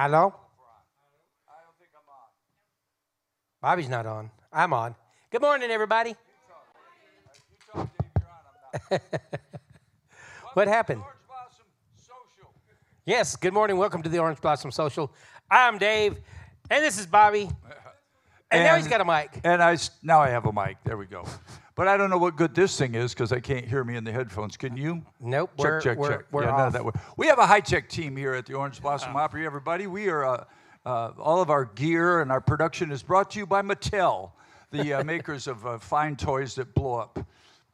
Hello? I don't think I'm on. Bobby's not on. I'm on. Good morning, everybody. You talk, Dave. You're on. I'm not. What happened? Orange Blossom Social. Yes, good morning. Welcome to the Orange Blossom Social. I'm Dave, and this is Bobby. And now he's got a mic. And now I have a mic. There we go. But I don't know what good this thing is because I can't hear me in the headphones. Can you? Nope. Check. We're yeah, off. none of that works. We have a high-tech team here at the Orange Blossom Opry, everybody. We are, all of our gear and our production is brought to you by Mattel, the makers of fine toys that blow up,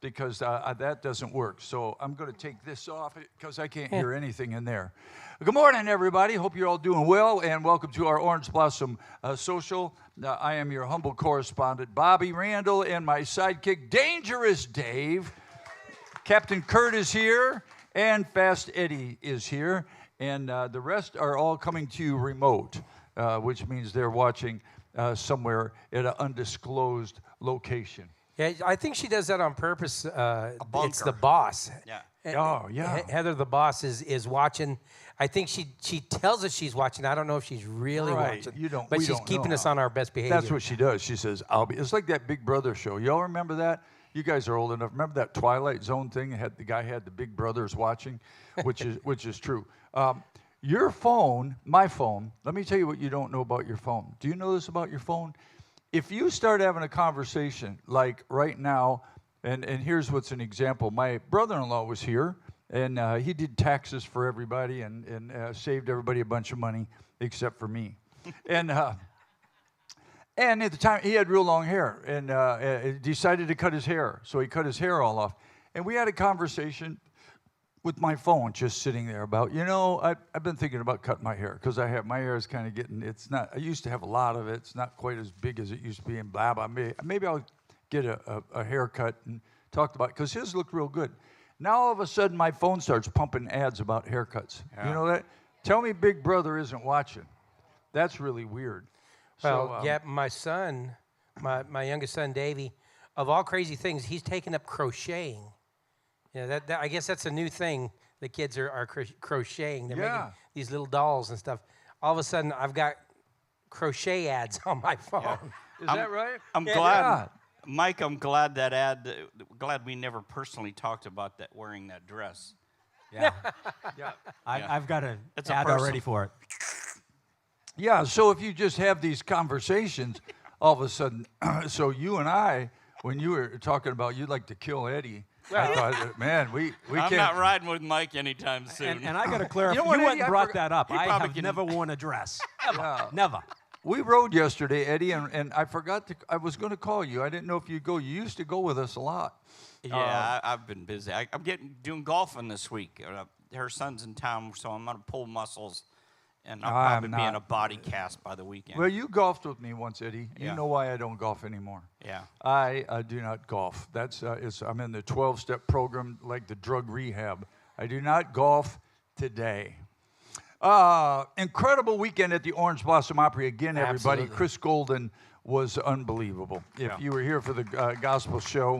because that doesn't work. So I'm going to take this off because I can't hear anything in there. Good morning, everybody. Hope you're all doing well, and welcome to our Orange Blossom Social. I am your humble correspondent, Bobby Randall, and my sidekick, Dangerous Dave. Captain Kurt is here, and Fast Eddie is here, and the rest are all coming to you remote, which means they're watching somewhere at an undisclosed location. Yeah, I think she does that on purpose. bunker. It's the boss. Yeah. Oh, yeah. Heather, the boss, is watching. I think she tells us she's watching. I don't know if she's really Right. watching. You don't- But we she's don't keeping know. us on our best behavior. That's what she does. She says, I'll be. It's like that Big Brother show. Y'all remember that? You guys are old enough. Remember that Twilight Zone thing? The guy had the Big Brothers watching, which is true. Your phone, my phone, let me tell you what you don't know about your phone. Do you know this about your phone? If you start having a conversation like right now, and here's what's an example. My brother-in-law was here, and he did taxes for everybody and saved everybody a bunch of money except for me. And at the time, he had real long hair and decided to cut his hair. So he cut his hair all off. And we had a conversation with my phone just sitting there about, I've been thinking about cutting my hair because my hair is kind of getting, it's not, I used to have a lot of it. It's not quite as big as it used to be and blah, blah. Maybe I'll get a haircut and talked about it because his looked real good. Now all of a sudden my phone starts pumping ads about haircuts. Yeah. You know that? Tell me Big Brother isn't watching. That's really weird. Well, yeah, my son, my youngest son, Davey, of all crazy things, he's taken up crocheting. That I guess that's a new thing. The kids are crocheting. They're making these little dolls and stuff. All of a sudden, I've got crochet ads on my phone. Is that right? I'm glad, Mike. I'm glad that glad we never personally talked about that wearing that dress. Yeah. Yeah. I've got an It's a ad person. already for it. Yeah, so if you just have these conversations, all of a sudden, so you and I, when you were talking about you'd like to kill Eddie, I thought, man, we I'm can't. not riding with Mike anytime soon. And I got to clarify, You know what, you Eddie, went I and brought forgot- that up. He I probably have can- never worn a dress. Ever. Yeah. Never. We rode yesterday, Eddie, and I forgot to. I was going to call you. I didn't know if you'd go. You used to go with us a lot. yeah, I've been busy. I'm doing golfing this week. Her son's in town, so I'm gonna pull muscles, and I'll I'm probably be in not. a body cast by the weekend. Well, you golfed with me once, Eddie. You Yeah. know why I don't golf anymore. Yeah. I do not golf. I'm in the 12-step program, like the drug rehab. I do not golf today. Incredible weekend at the Orange Blossom Opry again, everybody. Absolutely. Chris Golden was unbelievable. If you were here for the gospel show,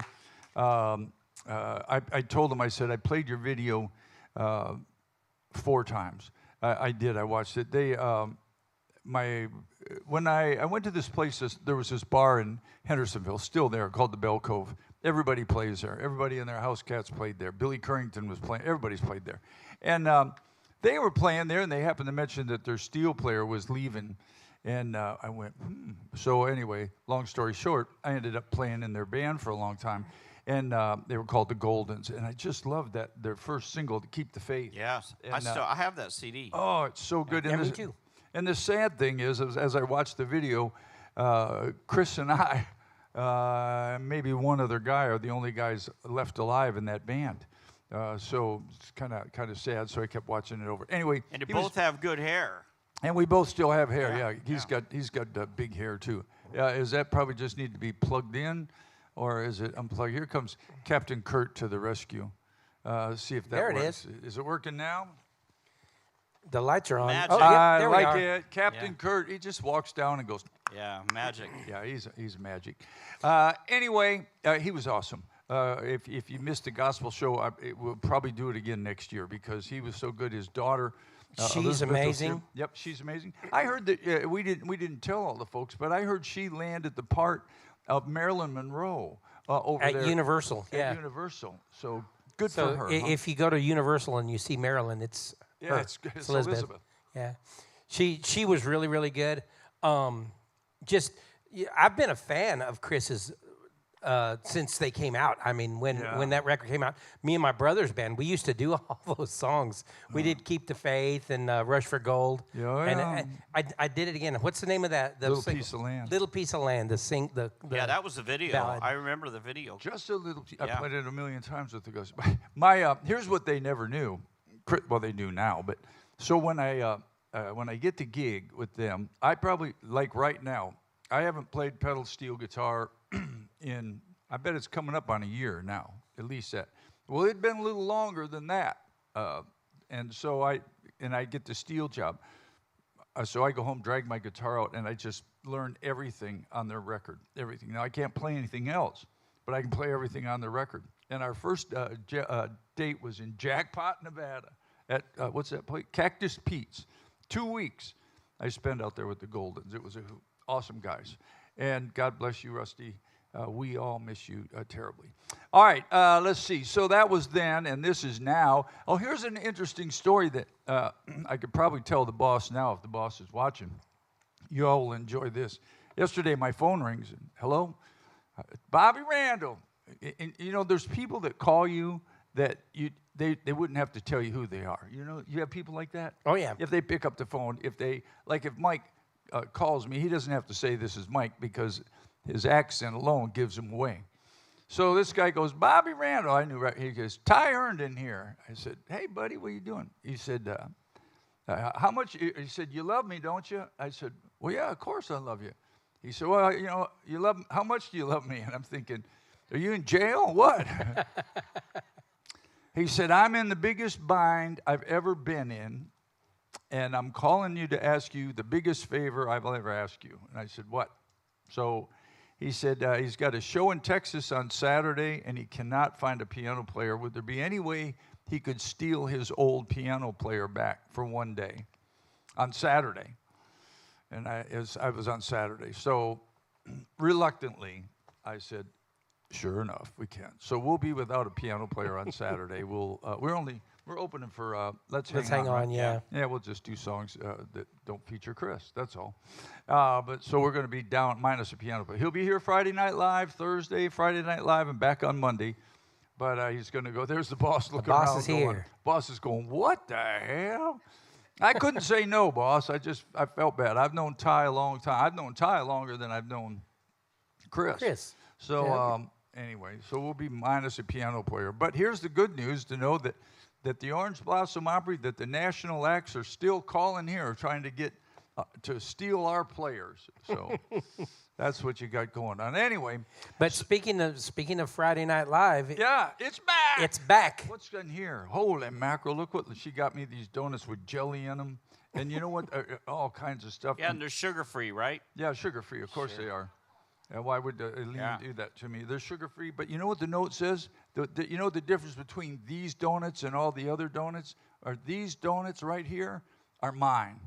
I told him, I said, I played your video 4 times. I did. I watched it. When I went to this place, there was this bar in Hendersonville, still there, called the Bell Cove. Everybody plays there. Everybody in their house cats played there. Billy Currington was playing. Everybody's played there. And they were playing there, and they happened to mention that their steel player was leaving. And I went, So anyway, long story short, I ended up playing in their band for a long time. And they were called the Goldens. And I just loved their first single, To Keep the Faith. Yes. And, I have that CD. Oh, it's so good. Yeah, me too. And the sad thing is, as I watched the video, Chris and I, maybe one other guy, are the only guys left alive in that band. So it's kind of sad. So I kept watching it over. Anyway, And they both have good hair. and we both still have hair. Yeah, Yeah, he's got big hair too. Is that probably just need to be plugged in, or is it unplugged? Here comes Captain Kurt to the rescue. See if that There it works. Is it working now? The lights are on. Magic. Oh, yep, I there we like are. it. Captain Yeah. Kurt, he just walks down and goes, Yeah, magic. yeah, he's magic. Anyway, he was awesome. If you missed the gospel show, we'll probably do it again next year because he was so good. His daughter She's Elizabeth amazing. O'Sear. Yep, she's amazing. I heard that we didn't tell all the folks, but I heard she landed the part of Marilyn Monroe over At there Universal, at yeah. Universal. So good So for her. huh? if you go to Universal and you see Marilyn, it's Yeah, her. it's Elizabeth. Yeah, she was really really good. I've been a fan of Chris's since they came out. I mean, when that record came out, me and my brother's band, we used to do all those songs. We did "Keep the Faith" and "Rush for Gold." Yeah, and yeah. I did it again. What's the name of that? The Little single? Piece of Land. Little Piece of Land. The Yeah, that was the video. ballad. I remember the video. Just a little. I Yeah. played it a million times with the Ghost. My here's what they never knew. Well, they do now, but so when I get the gig with them, I probably like right now. I haven't played pedal steel guitar in. I bet it's coming up on a year now, at least that. Well, it'd been a little longer than that, and so I get the steel job. So I go home, drag my guitar out, and I just learn everything on their record. Everything. Now I can't play anything else, but I can play everything on the record. And our first date was in Jackpot, Nevada, at what's that place? Cactus Pete's. 2 weeks I spent out there with the Goldens. It was awesome guys, and God bless you, Rusty. We all miss you terribly. All right, let's see. So that was then, and this is now. Oh, here's an interesting story that I could probably tell the boss now if the boss is watching. You all will enjoy this. Yesterday, my phone rings, and hello? Bobby Randall. And, you know, there's people that call you that they wouldn't have to tell you who they are. You know, you have people like that? Oh, yeah. If they pick up the phone, if Mike calls me, he doesn't have to say this is Mike because his accent alone gives him away. So this guy goes, Bobby Randall. I knew right. He goes, Ty Herndon here. I said, hey, buddy, what are you doing? He said, how much? He said, you love me, don't you? I said, well, yeah, of course I love you. He said, well, you know, you love. How much do you love me? And I'm thinking, are you in jail? What? He said, I'm in the biggest bind I've ever been in, and I'm calling you to ask you the biggest favor I've ever asked you. And I said, what? So he said he's got a show in Texas on Saturday, and he cannot find a piano player. Would there be any way he could steal his old piano player back for one day on Saturday? And I was on Saturday. So reluctantly, I said, sure enough, we can. So we'll be without a piano player on Saturday. We're opening for Let's Hang On. On, yeah. Yeah, we'll just do songs that don't feature Chris. That's all. But so we're going to be down minus a piano player. He'll be here Friday Night Live, Thursday, Friday Night Live, and back on Monday. But he's going to go. There's the boss looking around. The boss is going, here. Boss is going, what the hell? I couldn't say no, boss. I felt bad. I've known Ty a long time. I've known Ty longer than I've known Chris. So yeah. Anyway, so we'll be minus a piano player. But here's the good news to know that the Orange Blossom Opry, that the national acts are still calling here, trying to get to steal our players. So that's what you got going on. Anyway. But speaking of Friday Night Live, Yeah, it's back. it's back. What's in here? Holy mackerel! Look what she got me. These donuts with jelly in them, and you know what? All kinds of stuff. Yeah, and they're sugar-free, right? Yeah, sugar-free. Of course they are. Why would Eileen do that to me? They're sugar-free, but you know what the note says? You know the difference between these donuts and all the other donuts? Are these donuts right here are mine.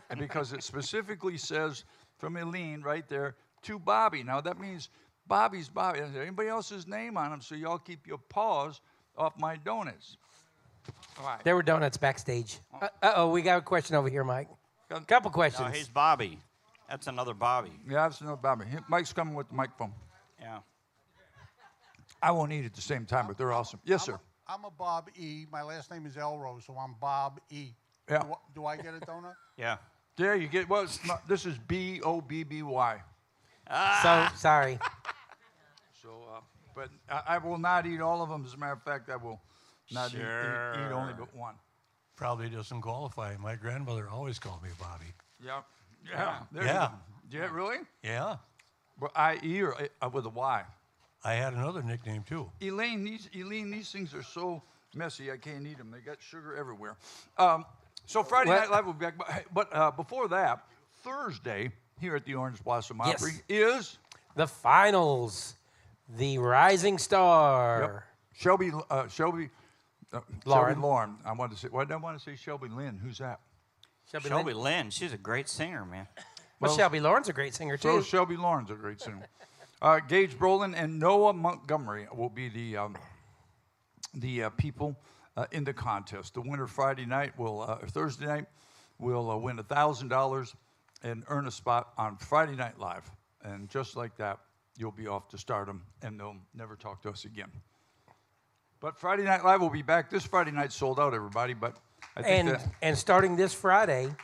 And because it specifically says from Eileen right there, to Bobby. Now that means Bobby's Bobby. Is there anybody else's name on them? So y'all keep your paws off my donuts. All right. There were donuts backstage. Uh-oh, we got a question over here, Mike. Couple questions. No, he's Bobby. That's another Bobby. Yeah, that's another Bobby. Mike's coming with the microphone. Yeah. I won't eat at the same time, but they're awesome. Yes, sir. I'm a Bob E. My last name is Elrose, so I'm Bob E. Yeah. Do I get a donut? Yeah. There you get. Well, this is BOBBY. So sorry. So, but I will not eat all of them. As a matter of fact, I will not eat only but one. Probably doesn't qualify. My grandmother always called me Bobby. Yeah. Yeah. There Yeah. You go. Yeah, really? Yeah. Well, I-E or with a Y? I had another nickname too. Elaine, these things are so messy, I can't eat them. They got sugar everywhere. So Friday Night Live will be back. But before that, Thursday here at the Orange Blossom Opry is The finals. The Rising Star. Shelby Lauren. Lauren. I wanted to say. Why did I want to say Shelby Lynn? Who's that? Shelby Lynn, she's a great singer, man. Well, Shelby Lauren's a great singer So too. Shelby Lauren's a great singer. Gage Brolin and Noah Montgomery will be the people in the contest. The winner Friday night or Thursday night will win $1,000 and earn a spot on Friday Night Live. And just like that, you'll be off to stardom, and they'll never talk to us again. But Friday Night Live will be back. This Friday night sold out, everybody. But I think And starting this Friday,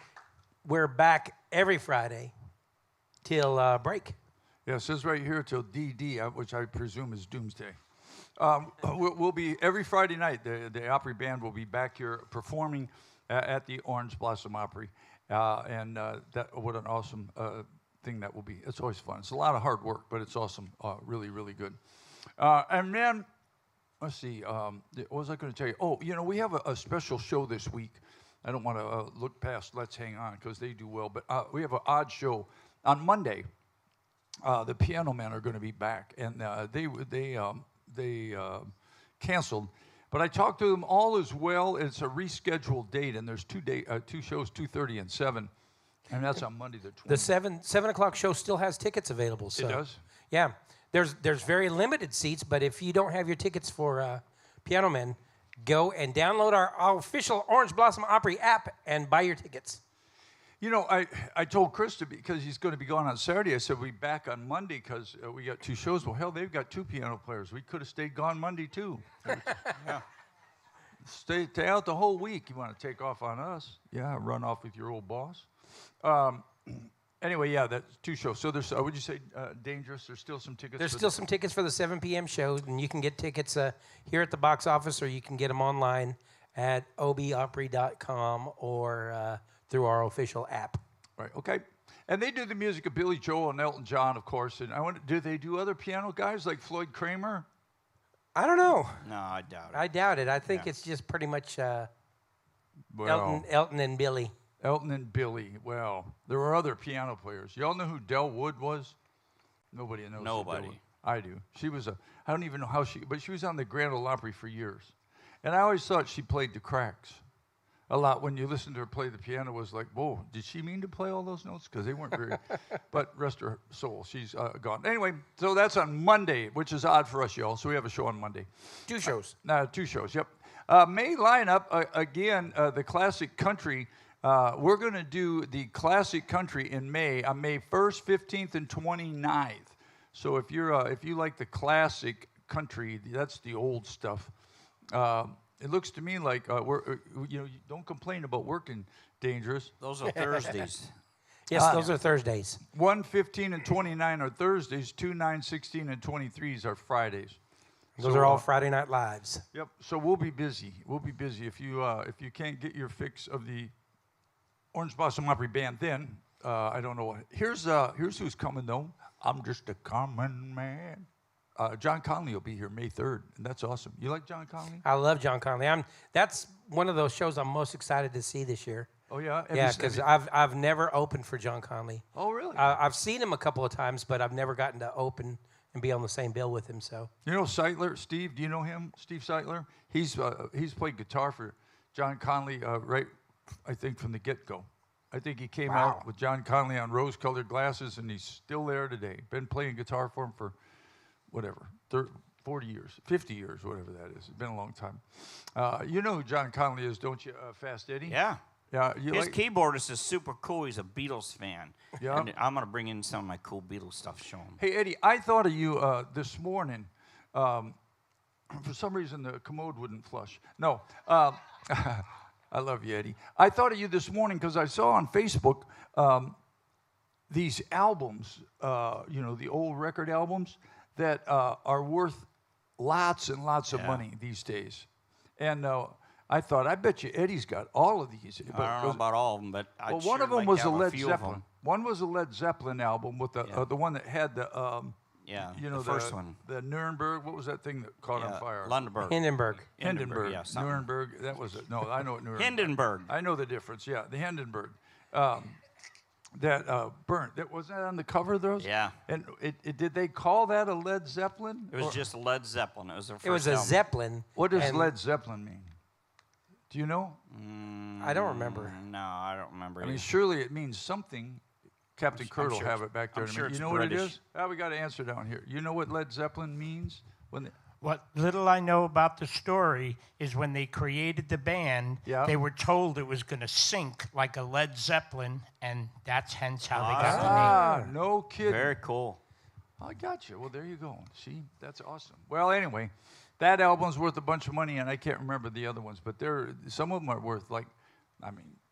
we're back every Friday till break. yeah, it says right here till DD, which I presume is Doomsday. We'll be every Friday night. The Opry Band will be back here performing at the Orange Blossom Opry, and what an awesome thing that will be. It's always fun. It's a lot of hard work, but it's awesome. Really, really good. And then let's see. What was I going to tell you? Oh, we have a special show this week. I don't want to look past Let's Hang On because they do well, but we have an odd show on Monday. The Piano Men are going to be back, and they canceled. But I talked to them. All is well. It's a rescheduled date, and there's two shows, 2:30 and 7, and that's on Monday the 20th. The 7 o'clock show still has tickets available. So. It does? Yeah, there's very limited seats, but if you don't have your tickets for Piano Men, go and download our official Orange Blossom Opry app and buy your tickets. I told Chris because he's going to be gone on Saturday. I said we'll be back on Monday because we got 2 shows. Well, hell, they've got 2 piano players. We could have stayed gone Monday too. Yeah. Stay out the whole week. You want to take off on us? Yeah, run off with your old boss. Anyway, yeah, that's 2 shows. So there's, would you say Dangerous? There's still some tickets. There's still some tickets for the 7 p.m. show, and you can get tickets here at the box office, or you can get them online at obopry.com or through our official app. Right, okay. And they do the music of Billy Joel and Elton John, of course. And I wonder, do they do other piano guys like Floyd Kramer? I don't know. No, I doubt it. I doubt it. I think it's just pretty much Well, Elton and Billy. Elton and Billy. Well, there were other piano players. Y'all know who Del Wood was? Nobody knows. who Del Nobody. Wood- I do. She was I don't even know how but she was on the Grand Ole Opry for years. And I always thought she played the cracks a lot. When you listen to her play the piano, was like, whoa, did she mean to play all those notes? Because they weren't very, but rest her soul, she's gone. Anyway, so that's on Monday, which is odd for us, y'all. So we have a show on Monday. 2 shows. 2 shows, yep. May lineup, again, the classic country. We're going to do the classic country in May, on May 1st, 15th, and 29th. So if you like the classic country, that's the old stuff. It looks to me like you don't complain about working, Dangerous. Those are Thursdays. Yes, those are Thursdays. 1, 15, and 29 are Thursdays. 2, 9, 16, and 23s are Fridays. Those are all Friday Night Lives. Yep. So we'll be busy. We'll be busy. If you can't get your fix of the Orange Blossom Opry Band, then I don't know what. Here's who's coming though. I'm just a common man. John Conley will be here May 3rd, and that's awesome. You like John Conley? I love John Conley. That's one of those shows I'm most excited to see this year. Oh yeah. Yeah, because I've never opened for John Conley. Oh really? I've seen him a couple of times, but I've never gotten to open and be on the same bill with him. So You know Seitler, Steve? Do you know him, Steve Seitler? He's played guitar for John Conley right, I think from the get-go. I think he came out with John Conley on rose-colored glasses, and he's still there today. Been playing guitar for him for whatever, 40 years, 50 years, whatever that is. It's been a long time. You know who John Conley is, don't you, Fast Eddie? Yeah. Yeah. His keyboardist is super cool. He's a Beatles fan. Yeah. And I'm going to bring in some of my cool Beatles stuff, show him. Hey, Eddie, I thought of you this morning. For some reason, the commode wouldn't flush. No. I love you, Eddie. I thought of you this morning because I saw on Facebook these albums, the old record albums that are worth lots and lots of money these days. And I thought, I bet you Eddie's got all of these. I don't know about all of them, but I'd Well, sure one of them like was to a have Led few of Zeppelin. them. One was a Led Zeppelin album with the one that had the Yeah, you know, the first one. the Nuremberg. What was that thing that caught on fire? Lundenberg. Hindenburg. Hindenburg. Yeah, something. Nuremberg. That was it. No, I know what Nuremberg. Hindenburg. I know the difference. Yeah, the Hindenburg. That burnt. That wasn't that on the cover of those. Yeah. And did they call that a Led Zeppelin? It was Or just Led Zeppelin. It was their first It was a album. Zeppelin. What does and Led Zeppelin mean? Do you know? I don't remember. No, I don't remember. I mean, either. surely it means something. Captain I'm Kurt will sure have it's- it back there. I'm to sure me. it's You know what it British. is? We got to answer down here. You know what Led Zeppelin means? What little I know about the story is when they created the band, Yeah. they were told it was going to sink like a Led Zeppelin, and that's hence how they got the name. Ah, no kidding. Very cool. I got you. Well, there you go. See, that's awesome. Well, anyway, that album's worth a bunch of money, and I can't remember the other ones, but some of them are worth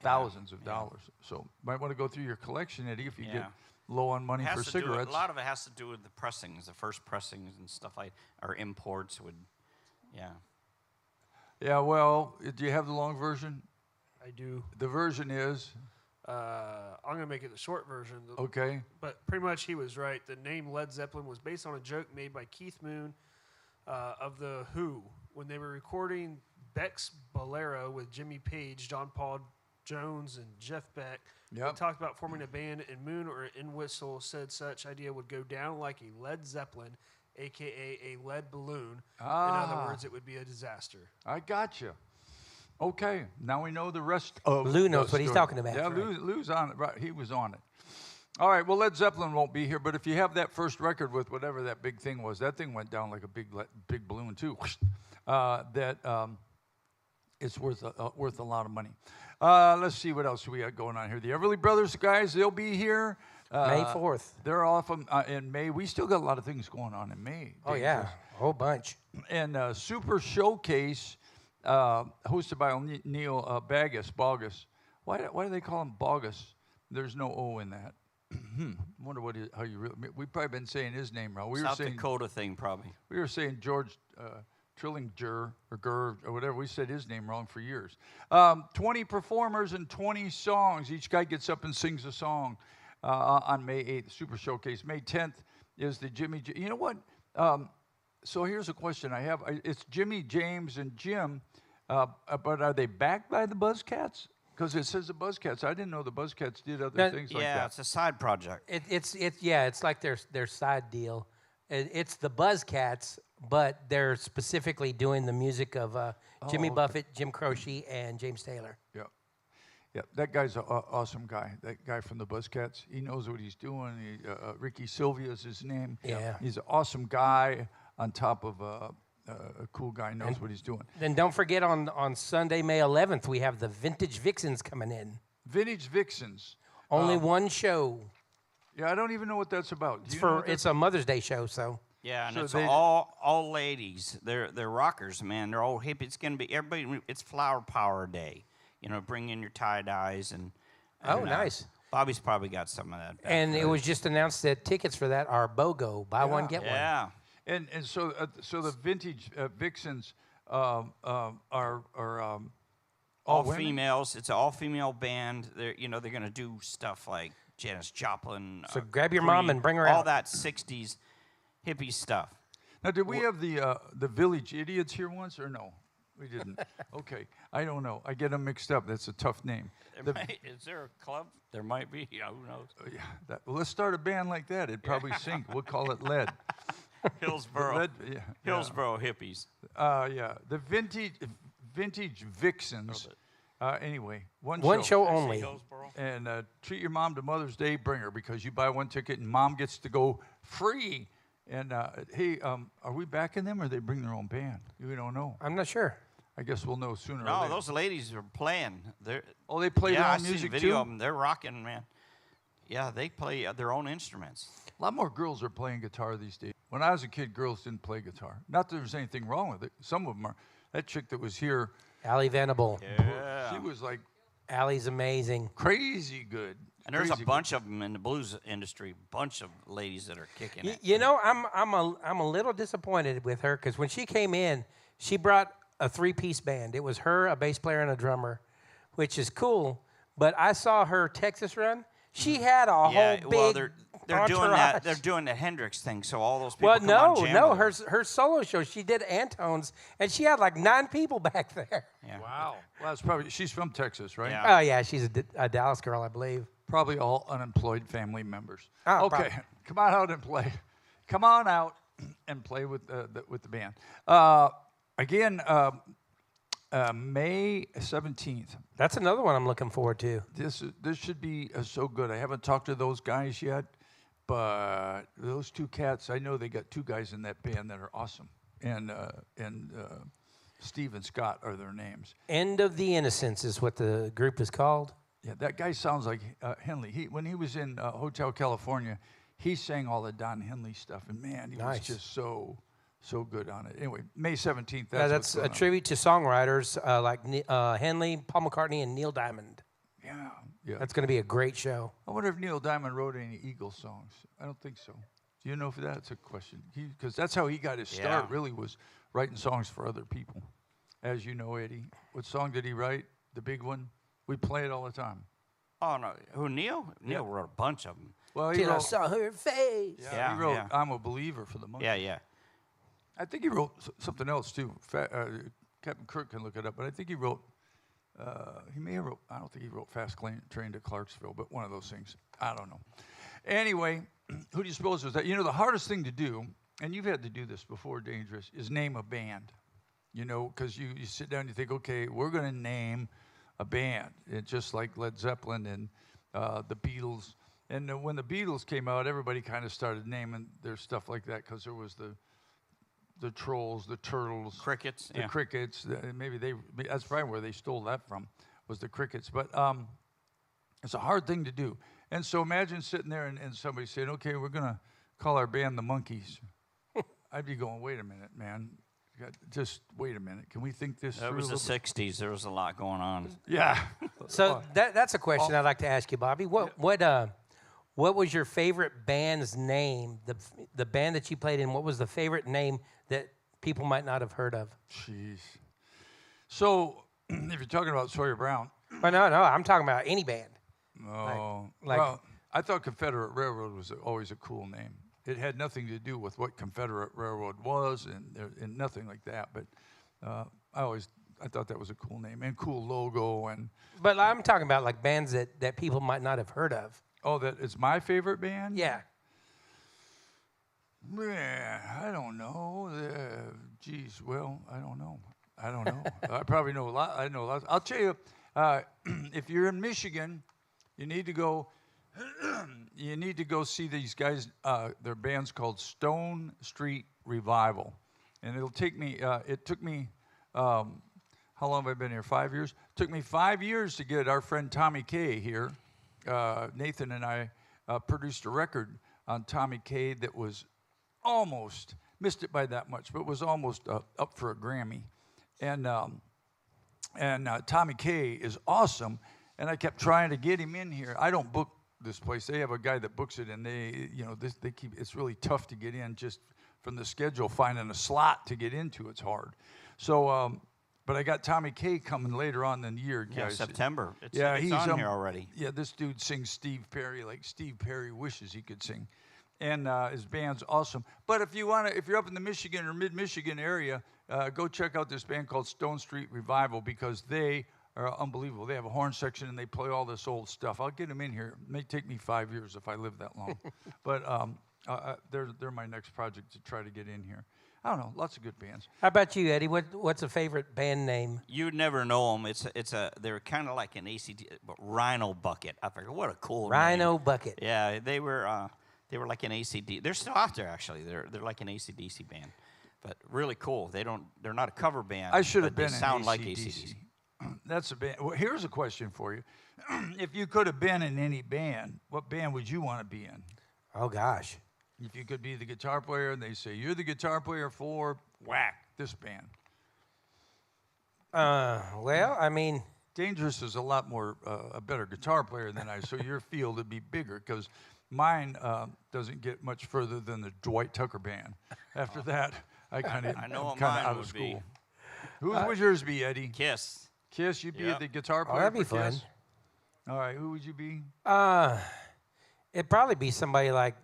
thousands of dollars. So might want to go through your collection, Eddie, if you get Yeah. low on money It for has to do with- cigarettes. a lot of it has to do with the pressings, the first pressings and stuff or imports would, yeah. Yeah. Well, do you have the long version? I do. The version is I'm going to make it the short version. okay. But pretty much he was right. The name Led Zeppelin was based on a joke made by Keith Moon of The Who when they were recording Beck's Bolero with Jimmy Page, John Paul Jones, and Jeff Beck. Yep. They talked about forming a band, and Moon or Entwistle said such idea would go down like a Led Zeppelin, a.k.a. a lead balloon. In other words, it would be a disaster. I got you. Okay, now we know the rest of Lou the knows what he's story. talking about, Yeah, right. Lou's on it. Right, he was on it. All right, well, Led Zeppelin won't be here, but if you have that first record with whatever that big thing was, that thing went down like a big balloon too. It's worth a lot of money. Let's see what else we got going on here. The Everly Brothers guys, they'll be here. May 4th. They're off in May. We still got a lot of things going on in May. Oh, yeah. A whole bunch. And Super Showcase, hosted by Neil Bogus. Why do they call him Bogus? There's no O in that. Wonder how you really. We've probably been saying his name wrong. We were South saying Dakota thing, probably. we were saying George Trillinger or Gerv or whatever. We said his name wrong for years. 20 performers and 20 songs. Each guy gets up and sings a song on May 8th, Super Showcase. May 10th is the Jimmy. You know what? So here's a question I have. It's Jimmy, James, and Jim, but are they backed by the Buzzcats? Because it says the Buzzcats. I didn't know the Buzzcats did other things like Yeah, that. it's a side project. It's like their side deal. It's the Buzzcats, but they're specifically doing the music of Jimmy Buffett, Jim Croce, and James Taylor. Yeah. Yeah, that guy's an awesome guy. That guy from the Buzzcats. He knows what he's doing. Ricky Sylvia is his name. Yeah. He's an awesome guy on top of a cool guy, knows what he's doing. Then don't forget on Sunday, May 11th, we have the Vintage Vixens coming in. Vintage Vixens. Only one show. Yeah, I don't even know what that's about. Do It's you know for what it's a Mother's Day show, so. Yeah, and So it's they- all ladies. They're rockers, man. They're all hip. It's gonna be everybody. It's Flower Power Day. You know, bring in your tie dyes and. Oh, nice. Bobby's probably got some of that. back And there. it was just announced that tickets for that are BOGO. Buy one, get one. Yeah. And so the Vintage Vixens are all women? females. It's an all-female band. They're going to do stuff like Janis Joplin. So grab your mom Creed, and bring her all out. that '60s hippie stuff. Now, did we have the Village Idiots here once or no? We didn't. Okay, I don't know. I get them mixed up. That's a tough name. Is there a club? There might be. Yeah, who knows? Yeah, well, let's start a band like that. It'd probably sink. We'll call it Lead. Hillsboro. Lead, yeah. Hillsboro hippies. Yeah, the vintage Vixens. Anyway, One show only. Hillsboro. And treat your mom to Mother's Day. Bring her because you buy one ticket and mom gets to go free. And hey, are we backing them or they bring their own band? We don't know. I'm not sure. I guess we'll know sooner or No, later. those ladies are playing. They're They play yeah, their I own seen music a video too. of them. They're rocking, man. Yeah, they play their own instruments. A lot more girls are playing guitar these days. When I was a kid, girls didn't play guitar. Not that there's anything wrong with it. Some of them are. That chick that was here, Allie Venable. Yeah. she was like Allie's amazing. crazy good. And there's Crazy a bunch of them in the blues industry. Bunch of ladies that are kicking it. You know, I'm a little disappointed with her because when she came in, she brought a 3-piece band. It was her, a bass player, and a drummer, which is cool. But I saw her Texas run. She had a whole big well, they're doing that. entourage. They're doing the Hendrix thing. So all those people Well, come on jam no. with Her solo show, she did Antone's, and she had like 9 people back there. Yeah. Wow. Well, that's probably she's from Texas, right? Yeah. Oh yeah, she's a Dallas girl, I believe. Probably all unemployed family members. Oh, okay, probably. come on out and play. Come on out and play with the band. Again, May 17th. That's another one I'm looking forward to. This should be so good. I haven't talked to those guys yet, but those two cats, I know they got two guys in that band that are awesome, and Steve and Scott are their names. End of the Innocents is what the group is called. Yeah, that guy sounds like Henley. When he was in Hotel California, he sang all the Don Henley stuff, and man, he was just so good on it. Anyway, May 17th. That's a tribute to songwriters like Henley, Paul McCartney, and Neil Diamond. Yeah. That's going to be a great show. I wonder if Neil Diamond wrote any Eagles songs. I don't think so. Do you know if that's a question? Because that's how he got his start. Yeah. Really, was writing songs for other people. As you know, Eddie, what song did he write? The big one. We play it all the time. Oh no, who Neil? Neil wrote a bunch of them. Well, Till I saw her face. Yeah, he wrote yeah. "I'm a Believer" for the Monkees. Yeah. I think he wrote something else too. Captain Kirk can look it up, but I think he wrote. He may have wrote. I don't think he wrote "Fast Train to Clarksville," but one of those things. I don't know. Anyway, who do you suppose was that? You know, the hardest thing to do, and you've had to do this before, Dangerous, is name a band. You know, because you sit down and you think, okay, we're going to name a band. It's just like Led Zeppelin and the Beatles. And when the Beatles came out, everybody kind of started naming their stuff like that because there was the Trolls, the Turtles, Crickets. the Crickets. That's probably where they stole that from, was the Crickets. But it's a hard thing to do. And so imagine sitting there and somebody saying, okay, we're going to call our band the Monkees. I'd be going, wait a minute, man. Just wait a minute. Can we think this through? It was a the little bit? 60s. There was a lot going on. Yeah. So that's a question I'd like to ask you, Bobby. What was your favorite band's name? The band that you played in. What was the favorite name that people might not have heard of? Jeez. So if you're talking about Sawyer Brown. Oh, no, I'm talking about any band. Oh. Like- Well, I thought Confederate Railroad was always a cool name. It had nothing to do with what Confederate Railroad was and nothing like that. But I thought that was a cool name and cool logo. But I'm talking about like bands that people might not have heard of. Oh, that it's my favorite band? Yeah. Yeah, I don't know. Geez, well, I don't know. I probably know a lot. I know a lot. I'll tell you, if you're in Michigan, you need to go. You need to go see these guys. Their band's called Stone Street Revival, and it'll take me. It took me. How long have I been here? 5 years. It took me 5 years to get our friend Tommy Kaye here. Nathan and I produced a record on Tommy Kaye that was almost, missed it by that much, but was almost up for a Grammy. And Tommy Kaye is awesome, and I kept trying to get him in here. I don't book this place. They have a guy that books it, and they keep. It's really tough to get in just from the schedule. Finding a slot to get into, it's hard. So, but I got Tommy Kaye coming later on in the year, Yeah, guys. September. It's He's on here already. Yeah, this dude sings Steve Perry like Steve Perry wishes he could sing, and his band's awesome. But if you're up in the Michigan or mid-Michigan area, go check out this band called Stone Street Revival because they are unbelievable. They have a horn section and they play all this old stuff. I'll get them in here. It may take me 5 years if I live that long, but they're my next project to try to get in here. I don't know, lots of good bands. How about you, Eddie? What's a favorite band name? You'd never know them. They're kind of like an Rhino Bucket. I figured, what a cool Rhino name. Bucket. Yeah, they were like an ACD. They're still out there actually. They're like an AC/DC band, but really cool. They're not a cover band. I should have but been they in sound like AC/DC. AC/DC. That's a band. Well, here's a question for you. If you could have been in any band, what band would you want to be in? Oh, gosh. If you could be the guitar player and they say, you're the guitar player for this band. Well, I mean, Dangerous is a lot more, a better guitar player than I, so your field would be bigger because mine doesn't get much further than the Dwight Tucker band. After that, I'm kind of what out mine of would be. school. Who would yours be, Eddie? Kiss. Kiss, you'd be Yep. the guitar player that'd be for Kiss? fun. All right, who would you be? it'd probably be somebody like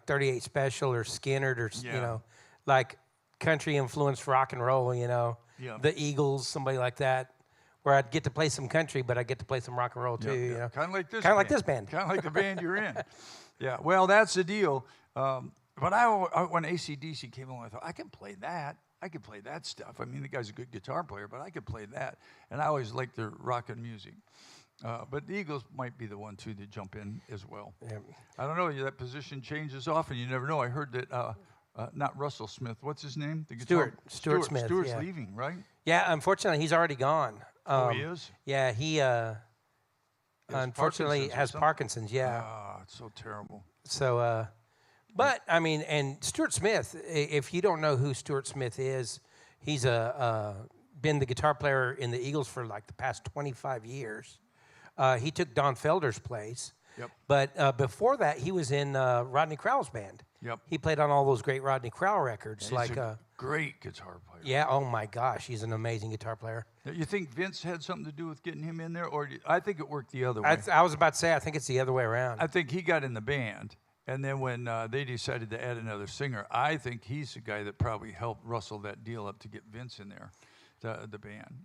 38 Special or Skinner or, Yeah. like country influenced rock and roll, Yeah. the Eagles, somebody like that, where I'd get to play some country, but I'd get to play some rock and roll too, Kind of like this. Kinda like this band. Kind of like the band you're in. Yeah. Well, that's the deal. But when AC/DC came along, I thought I can play that. I could play that stuff. I mean, the guy's a good guitar player, but I could play that. And I always liked their rockin' music. But the Eagles might be the one, too, to jump in as well. Yeah. I don't know. That position changes often. You never know. I heard that, not Russell Smith. What's his name? The guitar- Stuart Smith, Stuart's yeah. leaving, right? Yeah, unfortunately, he's already gone. He is? Yeah, he unfortunately Parkinson's or has something? Parkinson's. Yeah. Ah, it's so terrible. So, but I mean, and Stuart Smith. If you don't know who Stuart Smith is, he's been the guitar player in the Eagles for like the past 25 years. He took Don Felder's place. Yep. But before that, he was in Rodney Crowell's band. Yep. He played on all those great Rodney Crowell records, He's like. a great guitar player. Yeah. Oh my gosh, he's an amazing guitar player. You think Vince had something to do with getting him in there, or I think it worked the other way. I was about to say, I think it's the other way around. I think he got in the band, and then when they decided to add another singer, I think he's the guy that probably helped rustle that deal up to get Vince in there, the band.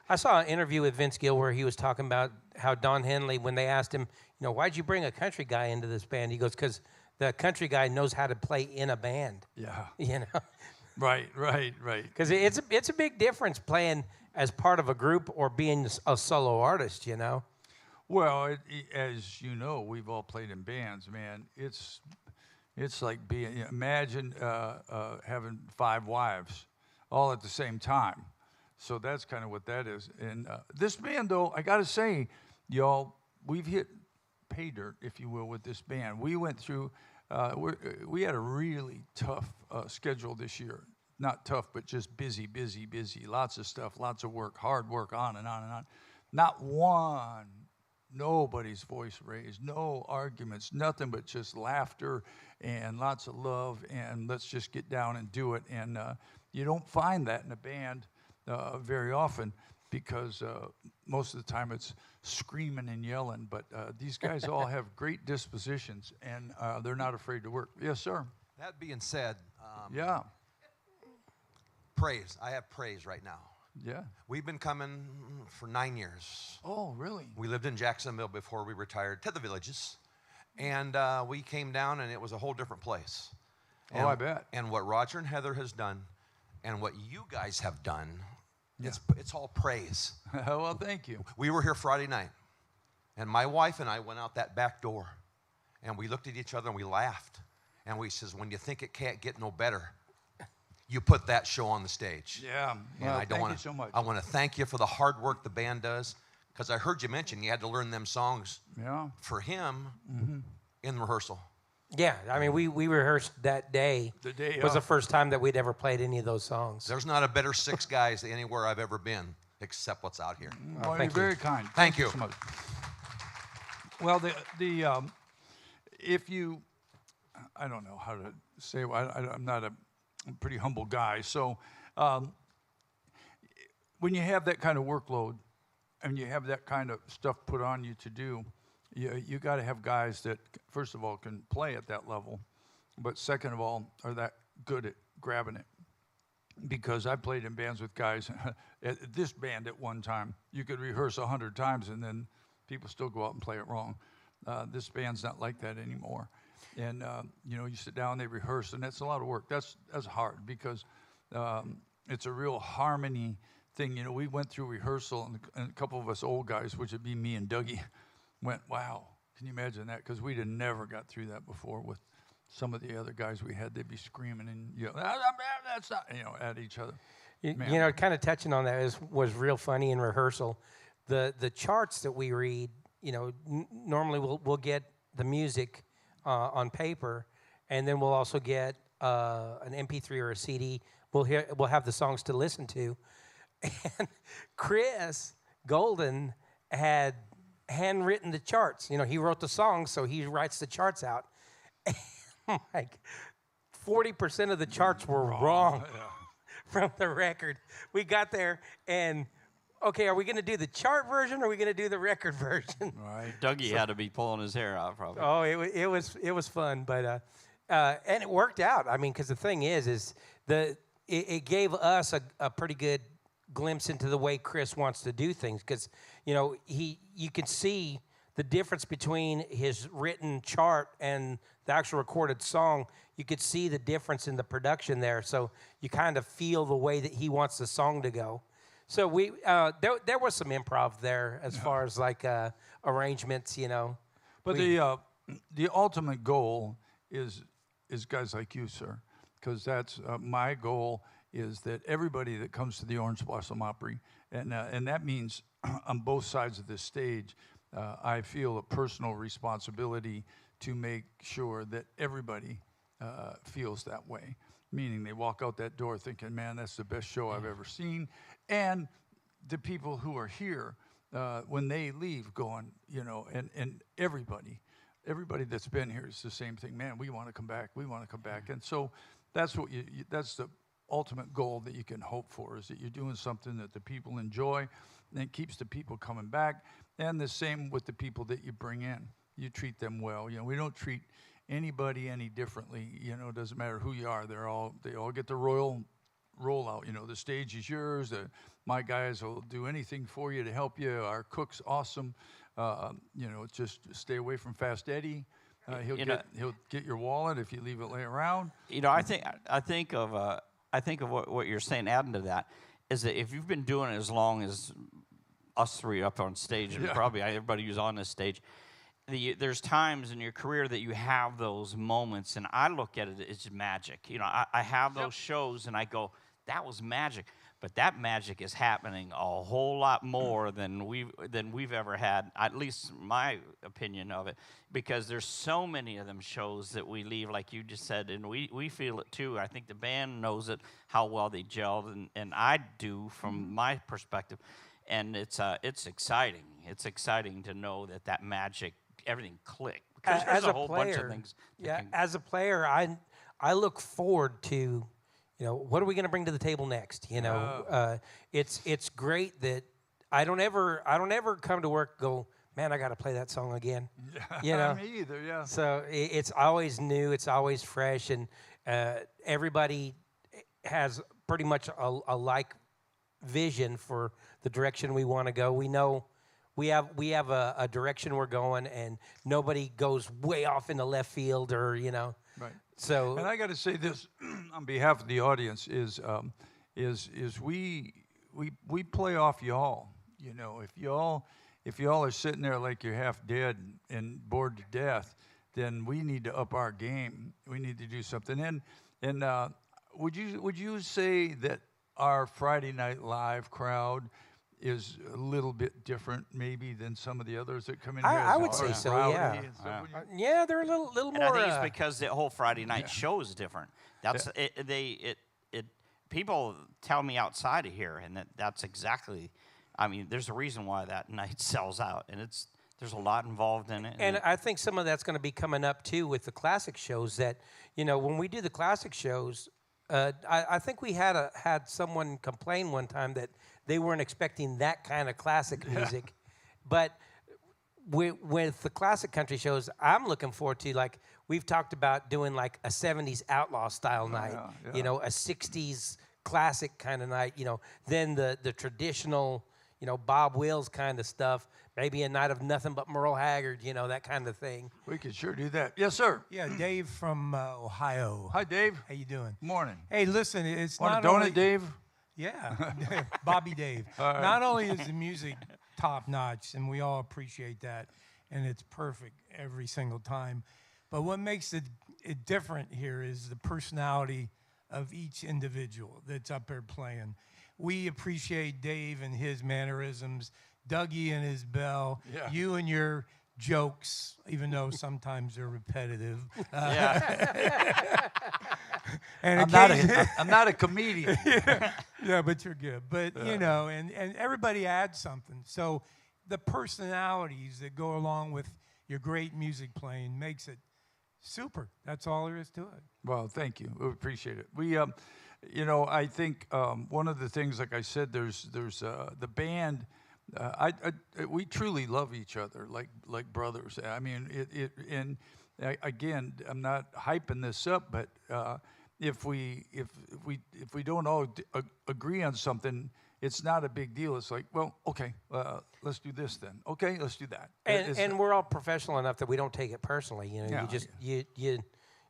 I saw an interview with Vince Gill where he was talking about how Don Henley, when they asked him, why'd you bring a country guy into this band? He goes, because the country guy knows how to play in a band. Yeah. Right. Because it's a big difference playing as part of a group or being a solo artist, Well, as you know, we've all played in bands, man. It's like being, imagine having 5 wives all at the same time. So that's kind of what that is. And this band, though, I got to say, y'all, we've hit pay dirt, if you will, with this band. We went through, we had a really tough schedule this year. Not tough, but just busy. Lots of stuff, lots of work, hard work, on and on and on. Not one, nobody's voice raised, no arguments, nothing but just laughter and lots of love, and let's just get down and do it. And you don't find that in a band very often, because most of the time it's screaming and yelling. But these guys all have great dispositions, and they're not afraid to work. Yes, sir. That being said, Yeah. praise. I have praise right now. Yeah. We've been coming for 9 years. Oh, really? We lived in Jacksonville before we retired to the Villages. And we came down, and it was a whole different place. Oh, I bet. And what Roger and Heather has done and what you guys have done, it's all praise. Well, thank you. We were here Friday night, and my wife and I went out that back door, and we looked at each other, and we laughed. And we says, when you think it can't get no better, you put that show on the stage. Yeah. And Well, I don't thank want you so much. I want to thank you for the hard work the band does, because I heard you mention you had to learn them songs Yeah. for him in rehearsal. Yeah, I mean, we rehearsed that day. The day was the of. first time that we'd ever played any of those songs. There's not a better 6 guys anywhere I've ever been except what's out here. Well, you're thank you. very kind. Thank you. so much. Well, if you, I don't know how to say. I'm not I'm a pretty humble guy. So, when you have that kind of workload, and you have that kind of stuff put on you to do, you got to have guys that, first of all, can play at that level, but second of all, are that good at grabbing it. Because I played in bands with guys, at this band at one time, you could rehearse 100 times and then people still go out and play it wrong. This band's not like that anymore. And, you sit down, they rehearse, and that's a lot of work. That's hard, because it's a real harmony thing. We went through rehearsal, and a couple of us old guys, which would be me and Dougie, went, wow, can you imagine that? Because we'd have never got through that before with some of the other guys we had. They'd be screaming and that's not, at each other. Kind of touching on that was real funny in rehearsal. The charts that we read, normally we'll get the music on paper, and then we'll also get an MP3 or a CD. We'll have the songs to listen to, and Chris Golden had handwritten the charts. He wrote the songs, so he writes the charts out. Like 40% of the charts were wrong from the record. We got there, and okay, are we going to do the chart version or are we going to do the record version? Right. Dougie had to be pulling his hair out probably. Oh, it was fun, but and it worked out. I mean, because the thing is it gave us a pretty good glimpse into the way Chris wants to do things, because you can see the difference between his written chart and the actual recorded song, you could see the difference in the production there. So you kind of feel the way that he wants the song to go. So there was some improv there as far as like arrangements, you know. But the ultimate goal is guys like you, sir, because that's my goal is that everybody that comes to the Orange Blossom Opry, and that means on both sides of this stage, I feel a personal responsibility to make sure that everybody feels that way, meaning they walk out that door thinking, man, that's the best show I've ever seen. And the people who are here, when they leave going, you know, and everybody that's been here is the same thing, man, we want to come back, And so that's what that's the ultimate goal that you can hope for, is that you're doing something that the people enjoy and it keeps the people coming back. And the same with the people that you bring in. You treat them well. You know, we don't treat anybody any differently. You know, it doesn't matter who you are. They all get the royal rollout. You know, the stage is yours. My guys will do anything for you to help you. Our cook's awesome. You know, just stay away from Fast Eddie. He'll get your wallet if you leave it laying around. You know, I think of what you're saying. Adding to that is that if you've been doing it as long as us three up on stage, and probably everybody who's on this stage, there's times in your career that you have those moments, and I look at it as magic. You know, I have those shows, and I go, that was magic. But that magic is happening a whole lot more than we've ever had, at least my opinion of it, because there's so many of them shows that we leave, like you just said, and we feel it too. I think the band knows it, how well they gelled, and I do from my perspective. And it's exciting. It's exciting to know that magic, everything clicked. Because there's a whole bunch of things. As a player, I look forward to, you know, what are we going to bring to the table next? You know, it's great that I don't ever come to work and go, man, I got to play that song again. You know, me either. Yeah. So it's always new, it's always fresh, and everybody has pretty much a like vision for the direction we want to go. We know we have a direction we're going, and nobody goes way off in the left field, or you know. Right. So. And I got to say this on behalf of the audience is we play off y'all. You know, if y'all are sitting there like you're half dead and bored to death, then we need to up our game. We need to do something. And would you say that our Friday Night Live crowd is a little bit different maybe than some of the others that come in here? I would say so, yeah. Yeah, they're a little And more. I think it's because the whole Friday night show is different. That's people tell me outside of here, and that's exactly. I mean, there's a reason why that night sells out, and there's a lot involved in it. And I think some of that's going to be coming up too with the classic shows. That, you know, when we do the classic shows, I think we had someone complain one time that they weren't expecting that kind of classic music, but with the classic country shows, I'm looking forward to, like, we've talked about doing like a 70s outlaw style night, you know, a 60s classic kind of night, you know, then the traditional, you know, Bob Wills kind of stuff, maybe a night of nothing but Merle Haggard, you know, that kind of thing. We could sure do that. Yes, sir. Yeah, Dave from Ohio. Hi, Dave. How you doing? Morning. Hey, listen, it's Want not a donut, only Dave? Yeah, Bobby Dave. All right. Not only is the music top notch, and we all appreciate that, and it's perfect every single time, but what makes it different here is the personality of each individual that's up there playing. We appreciate Dave and his mannerisms, Dougie and his bell, you and your jokes, even though sometimes they're repetitive. And I'm not a comedian. Yeah, but you're good. But, you know, and everybody adds something. So the personalities that go along with your great music playing makes it super. That's all there is to it. Well, thank you. We appreciate it. We, you know, I think one of the things, like I said, there's the band. We truly love each other like brothers. I mean, again, I'm not hyping this up, but if we don't all agree on something, it's not a big deal. It's like, well, okay, let's do this then. Okay, let's do that. And we're all professional enough that we don't take it personally. You know, Yeah, you just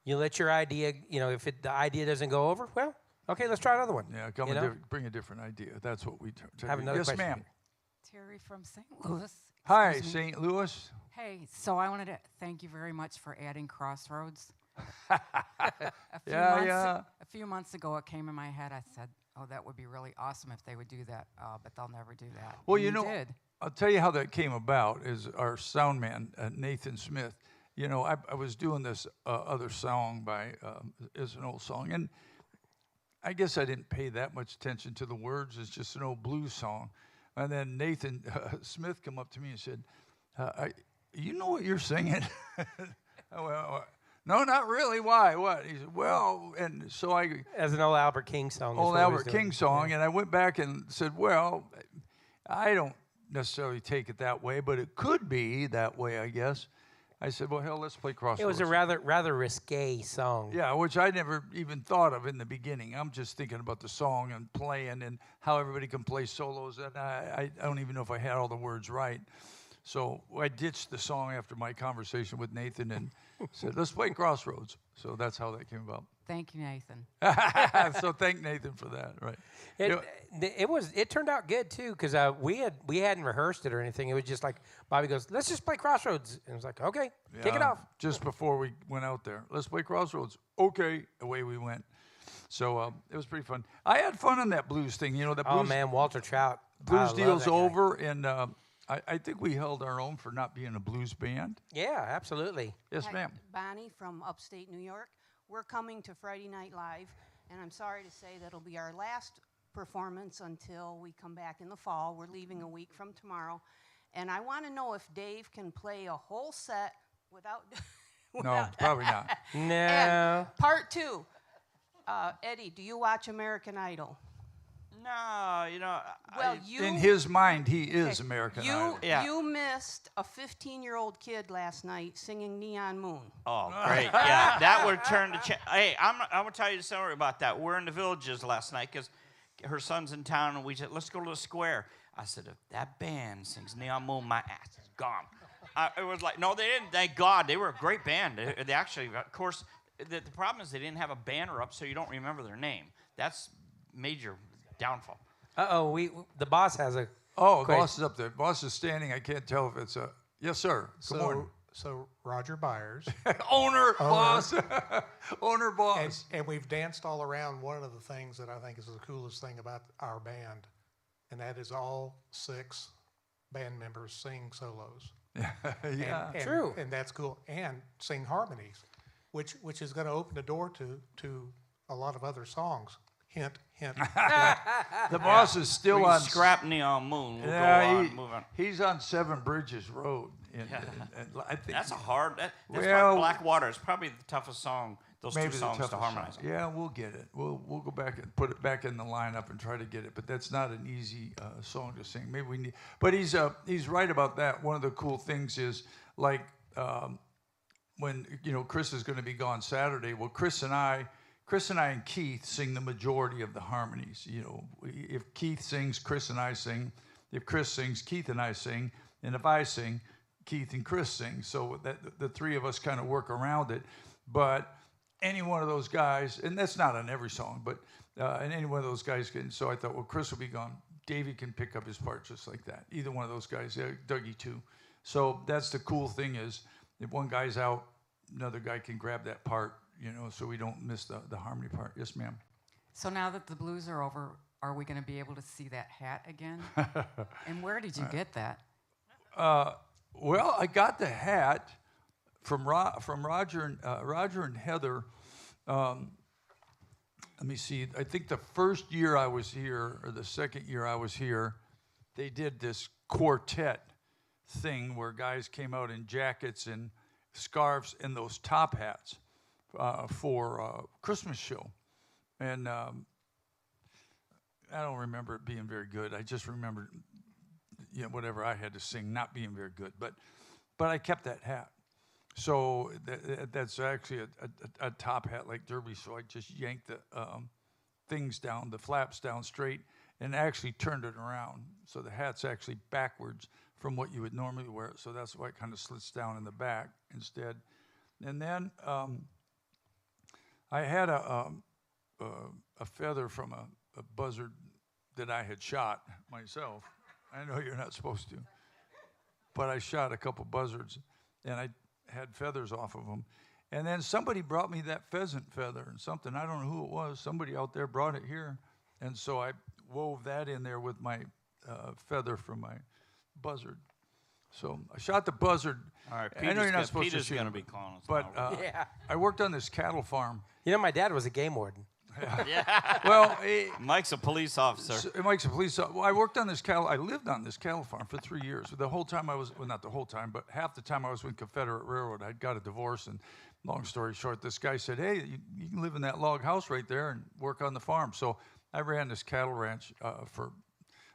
you let your idea. You know, if the idea doesn't go over, well, okay, let's try another one. Yeah, bring a different idea. That's what we Have another yes, question. ma'am. Terry from St. Louis. Hi, Excuse me. St. Louis. Hey, so I wanted to thank you very much for adding Crossroads. Yeah. A few months ago, it came in my head. I said, "Oh, that would be really awesome if they would do that," but they'll never do that. Well, And you know, did. I'll tell you how that came about. Is our sound man Nathan Smith. You know, I was doing this other song by it's an old song, and I guess I didn't pay that much attention to the words. It's just an old blues song. And then Nathan Smith come up to me and said, "You know what you're singing?" Well, no, not really. Why? What? He said, "Well," and so I As an old Albert King song. old that's what I was Albert doing. King song, and I went back and said, "Well, I don't necessarily take it that way, but it could be that way, I guess." I said, "Well, hell, let's play Crossroads." It was a rather risque song. Yeah, which I never even thought of in the beginning. I'm just thinking about the song and playing and how everybody can play solos, and I don't even know if I had all the words right. So I ditched the song after my conversation with Nathan and said, "Let's play Crossroads." So that's how that came about. Thank you, Nathan. So thank Nathan for that, right? It turned out good too because we hadn't rehearsed it or anything. It was just like Bobby goes, "Let's just play Crossroads," and I was like, "Okay, kick it Yeah, off." Just before we went out there, let's play Crossroads. Okay, away we went. So it was pretty fun. I had fun on that blues thing. You know, that Oh blues, man, Walter Trout. I blues love deal's that guy. over, and I think we held our own for not being a blues band. Yeah, absolutely. Yes, Hi, ma'am. Bonnie from upstate New York. We're coming to Friday Night Live, and I'm sorry to say that'll be our last performance until we come back in the fall. We're leaving a week from tomorrow. And I want to know if Dave can play a whole set without... No, probably not. No. And part two, Eddie, do you watch American Idol? No, you know. Well, you... In his mind, he is American you, Idol. Yeah. You missed a 15-year-old kid last night singing Neon Moon. Oh, great. Yeah, that would turn to... Hey, I'm going to tell you a story about that. We're in the Villages last night because her son's in town, and we said, let's go to the square. I said, if that band sings Neon Moon, my ass is gone. It was like, no, they didn't. Thank God. They were a great band. They actually, of course, the problem is they didn't have a banner up, so you don't remember their name. That's major downfall. The boss has a. Oh, question. boss is up there. Boss is standing. I can't tell if it's a... Yes, sir. Good morning. So Roger Byers. Owner, boss. Owner, boss. And we've danced all around one of the things that I think is the coolest thing about our band, and that is all 6 band members sing solos. Yeah. And, True. And that's cool. And sing harmonies, which is going to open the door to a lot of other songs. Hint, hint. The boss is still We on... scrap Neon Moon. We'll go on, move on. He's on Seven Bridges Road. And I think That's a hard... That's Well- probably Blackwater. It's probably the toughest song, those maybe two the songs to toughest harmonize. song. Yeah, we'll get it. We'll go back and put it back in the lineup and try to get it. But that's not an easy song to sing. Maybe we need. But he's right about that. One of the cool things is like when Chris is going to be gone Saturday. Well, Chris and I and Keith sing the majority of the harmonies. You know, if Keith sings, Chris and I sing. If Chris sings, Keith and I sing. And if I sing, Keith and Chris sing. So that the three of us kind of work around it. But any one of those guys, and that's not on every song, but and any one of those guys can. So I thought, well, Chris will be gone. Davey can pick up his part just like that. Either one of those guys, Dougie too. So that's the cool thing is if one guy's out, another guy can grab that part, so we don't miss the harmony part. Yes, ma'am. So now that the blues are over, are we going to be able to see that hat again? And where did you get that? Well, I got the hat from Roger and Heather. Let me see. I think the first year I was here, or the second year I was here, they did this quartet thing where guys came out in jackets and scarves and those top hats for a Christmas show. And I don't remember it being very good. I just remember, whatever I had to sing not being very good. But I kept that hat. So that's actually a top hat like Derby. So I just yanked the things down, the flaps down straight, and actually turned it around. So the hat's actually backwards from what you would normally wear it. So that's why it kind of slits down in the back instead. And then I had a feather from a buzzard that I had shot myself. I know you're not supposed to, but I shot a couple buzzards, and I had feathers off of them. And then somebody brought me that pheasant feather and something. I don't know who it was. Somebody out there brought it here. And so I wove that in there with my feather from my buzzard. So I shot the buzzard. All right, I know you're not supposed Peter's to shoot going to him, be calling us. but now. Yeah. I worked on this cattle farm. You know, my dad was a game warden. Well, Mike's a police officer. Mike's a police officer. Well, I worked on this cattle. I lived on this cattle farm for 3 years. The whole time I was, well, not the whole time, but half the time I was with Confederate Railroad. I got a divorce, and long story short, this guy said, "Hey, you can live in that log house right there and work on the farm." So I ran this cattle ranch for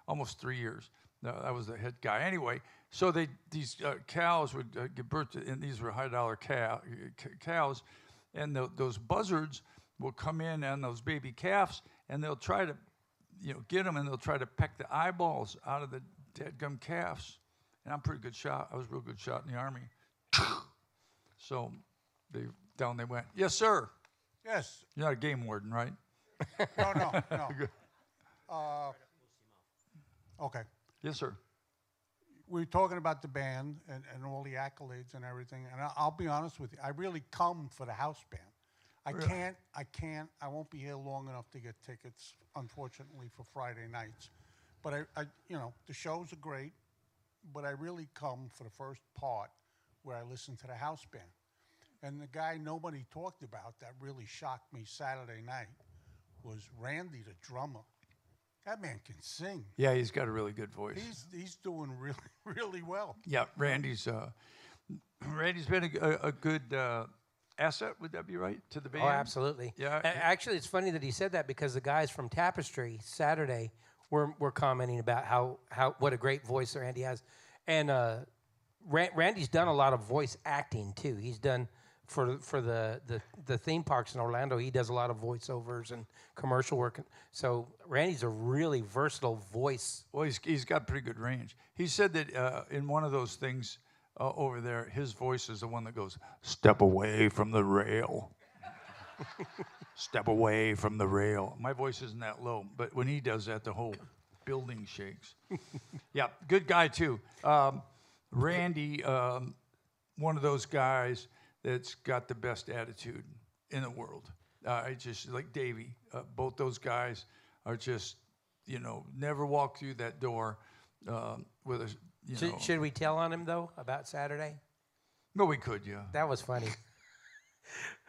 almost 3 years. I was the head guy. Anyway, so these cows would give birth to, and these were high-dollar cows, and those buzzards will come in on those baby calves, and they'll try to, get them, and they'll try to peck the eyeballs out of the dead-gum calves. And I'm a pretty good shot. I was a real good shot in the Army. So down they went. Yes, sir. Yes. You're not a game warden, right? No. Okay. Yes, sir. We were talking about the band and all the accolades and everything, and I'll be honest with you. I really come for the house band. I won't be here long enough to get tickets, unfortunately, for Friday nights. But the shows are great, but I really come for the first part where I listen to the house band. And the guy nobody talked about that really shocked me Saturday night was Randy, the drummer. That man can sing. Yeah, he's got a really good voice. He's doing really, really well. Yeah, Randy's been a good asset. Would that be right to the band? Oh, absolutely. Yeah. Actually, it's funny that he said that because the guys from Tapestry Saturday were commenting about how what a great voice Randy has, and Randy's done a lot of voice acting too. He's done for the theme parks in Orlando. He does a lot of voiceovers and commercial work. So Randy's a really versatile voice. Well, he's got pretty good range. He said that in one of those things over there, his voice is the one that goes, "Step away from the rail." Step away from the rail. My voice isn't that low, but when he does that, the whole building shakes. Yeah, good guy too. Randy, one of those guys that's got the best attitude in the world. I just like Davey. Both those guys are just, never walk through that door with a, Should we tell on him though about Saturday? No, we could, yeah. That was funny.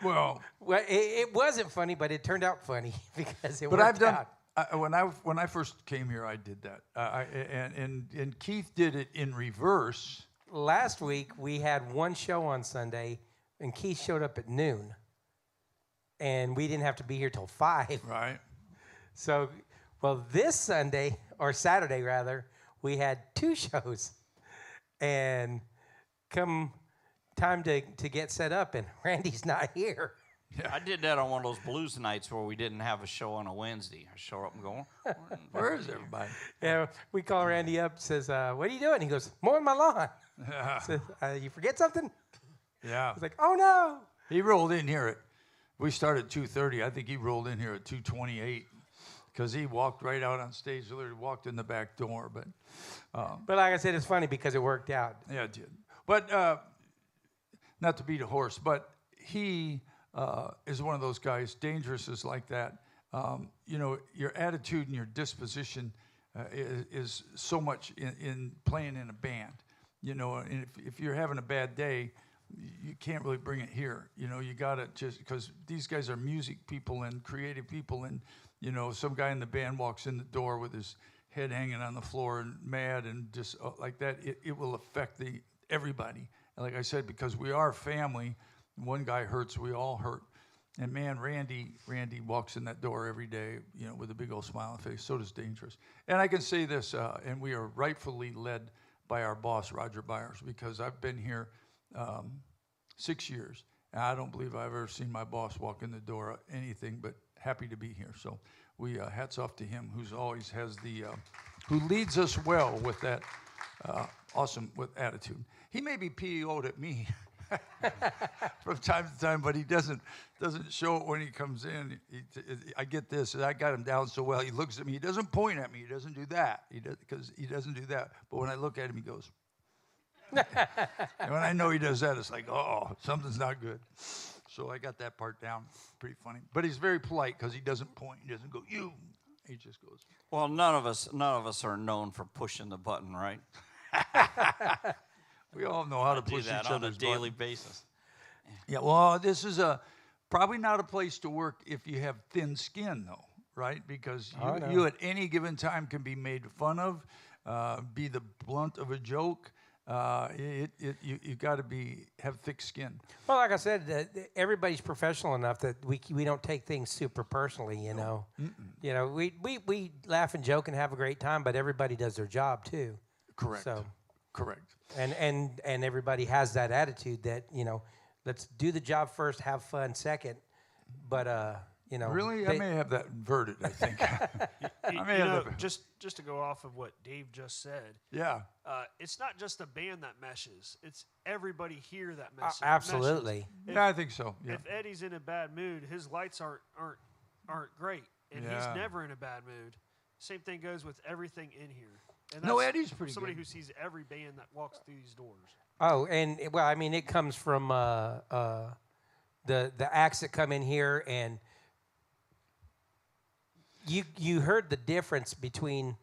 Well, it wasn't funny, but it turned out funny because it but worked I've done. out. When I first came here, I did that. And Keith did it in reverse. Last week we had one show on Sunday, and Keith showed up at noon, and we didn't have to be here till 5. Right. So, well, this Sunday or Saturday rather, we had 2 shows, and come time to get set up, and Randy's not here. Yeah. I did that on one of those blues nights where we didn't have a show on a Wednesday. I show up and go, "Where is everybody?" Yeah, we call Randy up, says, "What are you doing?" He goes, "Mowing my lawn." Says, "You forget something?" Yeah. I was like, "Oh no!" He rolled in here we started at 2:30. I think he rolled in here at 2:28 because he walked right out on stage. Literally walked in the back door. But like I said, it's funny because it worked out. Yeah, it did. But not to beat a horse, but he is one of those guys. Dangerous is like that. Your attitude and your disposition is so much in playing in a band. And if you're having a bad day, you can't really bring it here. You got to just, because these guys are music people and creative people, and some guy in the band walks in the door with his head hanging on the floor and mad and just like that, it will affect everybody. And like I said, because we are family, one guy hurts, we all hurt. And man, Randy walks in that door every day, with a big old smile on his face. So does Dangerous. And I can say this, and we are rightfully led by our boss, Roger Byers, because I've been here 6 years, and I don't believe I've ever seen my boss walk in the door anything but happy to be here. So we hats off to him, who's always has the, who leads us well with that awesome with attitude. He may be PO'd at me from time to time, but he doesn't show it when he comes in. I get this, I got him down so well. He looks at me. He doesn't point at me. He doesn't do that. Because he doesn't do that. But when I look at him, he goes. And when I know he does that, it's like, oh, something's not good. So I got that part down. Pretty funny. But he's very polite because he doesn't point. He doesn't go, you. He just goes. Well, none of us are known for pushing the button, right? We all know how to do push that each on a other's daily button. basis. Yeah, well, this is probably not a place to work if you have thin skin, though, right? Because you at any given time can be made fun of, be the blunt of a joke. You got to have thick skin. Well, like I said, everybody's professional enough that we don't take things super personally. You know, you know, we laugh and joke and have a great time, but everybody does their job too. Correct. So, correct. And everybody has that attitude that, you know, let's do the job first, have fun second. But you know, really, I may have that inverted. I think. Just to go off of what Dave just said. Yeah. It's not just the band that meshes; it's everybody here that meshes. Absolutely. Yeah, I think so. Yeah. If Eddie's in a bad mood, his lights aren't great, and he's never in a bad mood. Same thing goes with everything in here. And no, Eddie's pretty somebody good. who sees every band that walks through these doors. Oh, and well, I mean, it comes from the acts that come in here, and you heard the difference between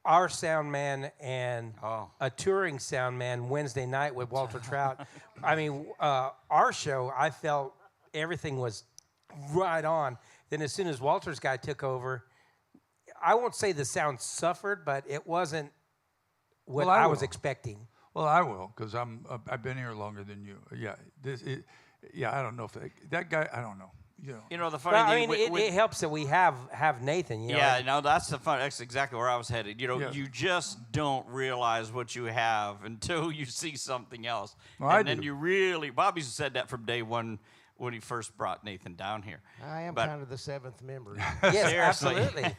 our sound man and a touring sound man Wednesday night with Walter Trout. I mean, our show, I felt everything was right on. Then as soon as Walter's guy took over, I won't say the sound suffered, but it wasn't what I was expecting. Well, I will, because I've been here longer than you. Yeah, I don't know if that guy. I don't know. You know the funny thing. I mean, it helps that we have Nathan. You know? Yeah, no, that's the fun. That's exactly where I was headed. You know, Yeah. you just don't realize what you have until you see something else, Well, and I then do. you really. Bobby's said that from day one when he first brought Nathan down here. I am kind of the seventh member. Yes, Seriously. absolutely.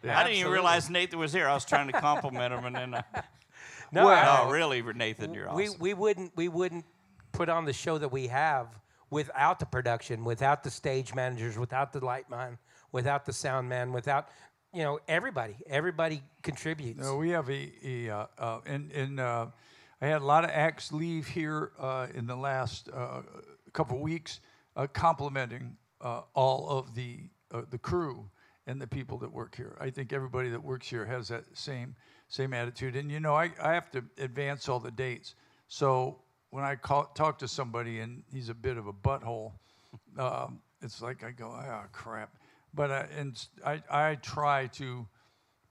I didn't even realize Nathan was here. I was trying to compliment him, and then. No, really, Nathan, you're awesome. We wouldn't put on the show that we have without the production, without the stage managers, without the light man, without the sound man, without everybody. Everybody contributes. No, we have I had a lot of acts leave here in the last couple weeks, complimenting all of the crew and the people that work here. I think everybody that works here has that same attitude. And I have to advance all the dates. So when I talk to somebody and he's a bit of a butthole, it's like I go, oh crap. But I try to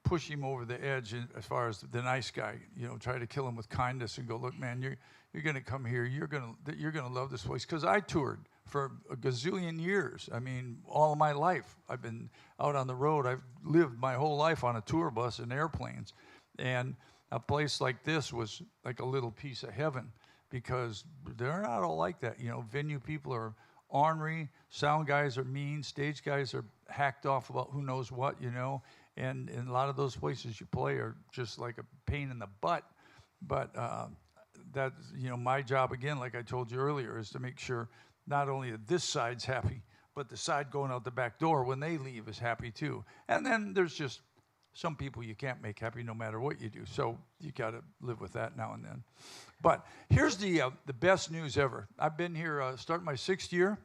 push him over the edge as far as the nice guy. Try to kill him with kindness and go, look, man, you're going to come here. You're going to love this place, because I toured for a gazillion years. I mean, all of my life I've been out on the road. I've lived my whole life on a tour bus and airplanes, and a place like this was like a little piece of heaven, because they're not all like that. Venue people are ornery, sound guys are mean, stage guys are hacked off about who knows what, and a lot of those places you play are just like a pain in the butt. But that's, my job, again, like I told you earlier, is to make sure not only that this side's happy, but the side going out the back door when they leave is happy too. And then there's just some people you can't make happy no matter what you do. So you got to live with that now and then. But here's the best news ever. I've been here starting my 6th year,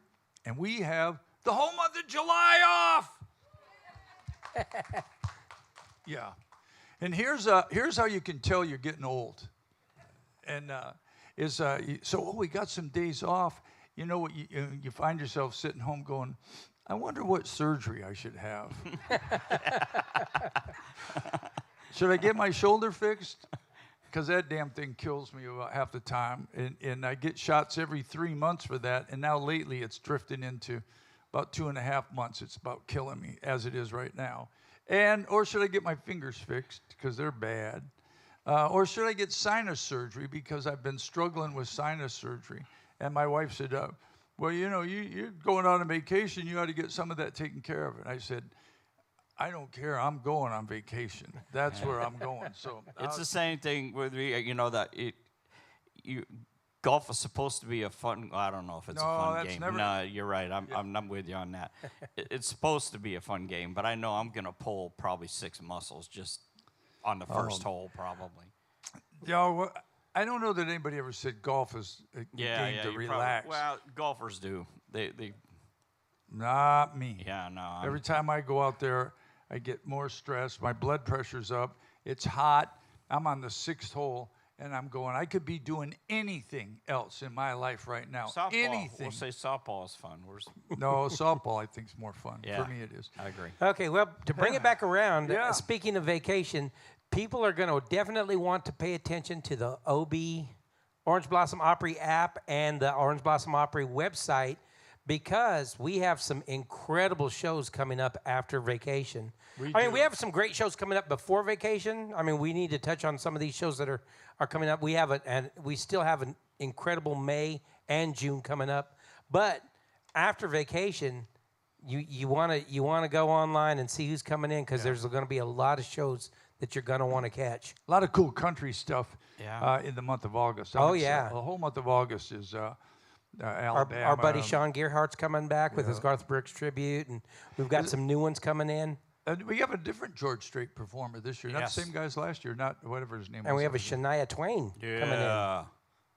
and we have the whole month of July off. Yeah. And here's how you can tell you're getting old. And we got some days off. You know what? You find yourself sitting home going, I wonder what surgery I should have. Should I get my shoulder fixed? Because that damn thing kills me about half the time. And I get shots every 3 months for that. And now lately it's drifting into about 2.5 months. It's about killing me as it is right now. Or should I get my fingers fixed because they're bad? Or should I get sinus surgery because I've been struggling with sinus surgery? And my wife said, well, you're going on a vacation. You ought to get some of that taken care of. And I said, I don't care. I'm going on vacation. That's where I'm going. So it's the same thing with me. Golf is supposed to be a fun. I don't know if it's a fun game. No, you're right. I'm with you on that. It's supposed to be a fun game, but I know I'm gonna pull probably 6 muscles just on the first hole, probably. Yeah, well, I don't know that anybody ever said golf is a game to relax. Well, golfers do. They. Not me. Yeah, no. Every time I go out there, I get more stressed. My blood pressure's up. It's hot. I'm on the 6th hole. And I'm going, I could be doing anything else in my life right now. Softball. Anything. We'll say softball is fun. No, softball I think is more fun. Yeah, for me it is. I agree. Okay, well, to bring it back around, speaking of vacation, people are going to definitely want to pay attention to the OB Orange Blossom Opry app and the Orange Blossom Opry website, because we have some incredible shows coming up after vacation. We have some great shows coming up before vacation. I mean, we need to touch on some of these shows that are coming up. We still have an incredible May and June coming up. But after vacation, you want to go online and see who's coming in, because there's going to be a lot of shows that you're going to want to catch. A lot of cool country stuff in the month of August. The whole month of August is Alabama. Our buddy Sean Gearhart's coming back with his Garth Brooks tribute, and we've got some new ones coming in. We have a different George Strait performer this year. Not the same guy as last year, not whatever his name was. And we have a Shania Twain coming in.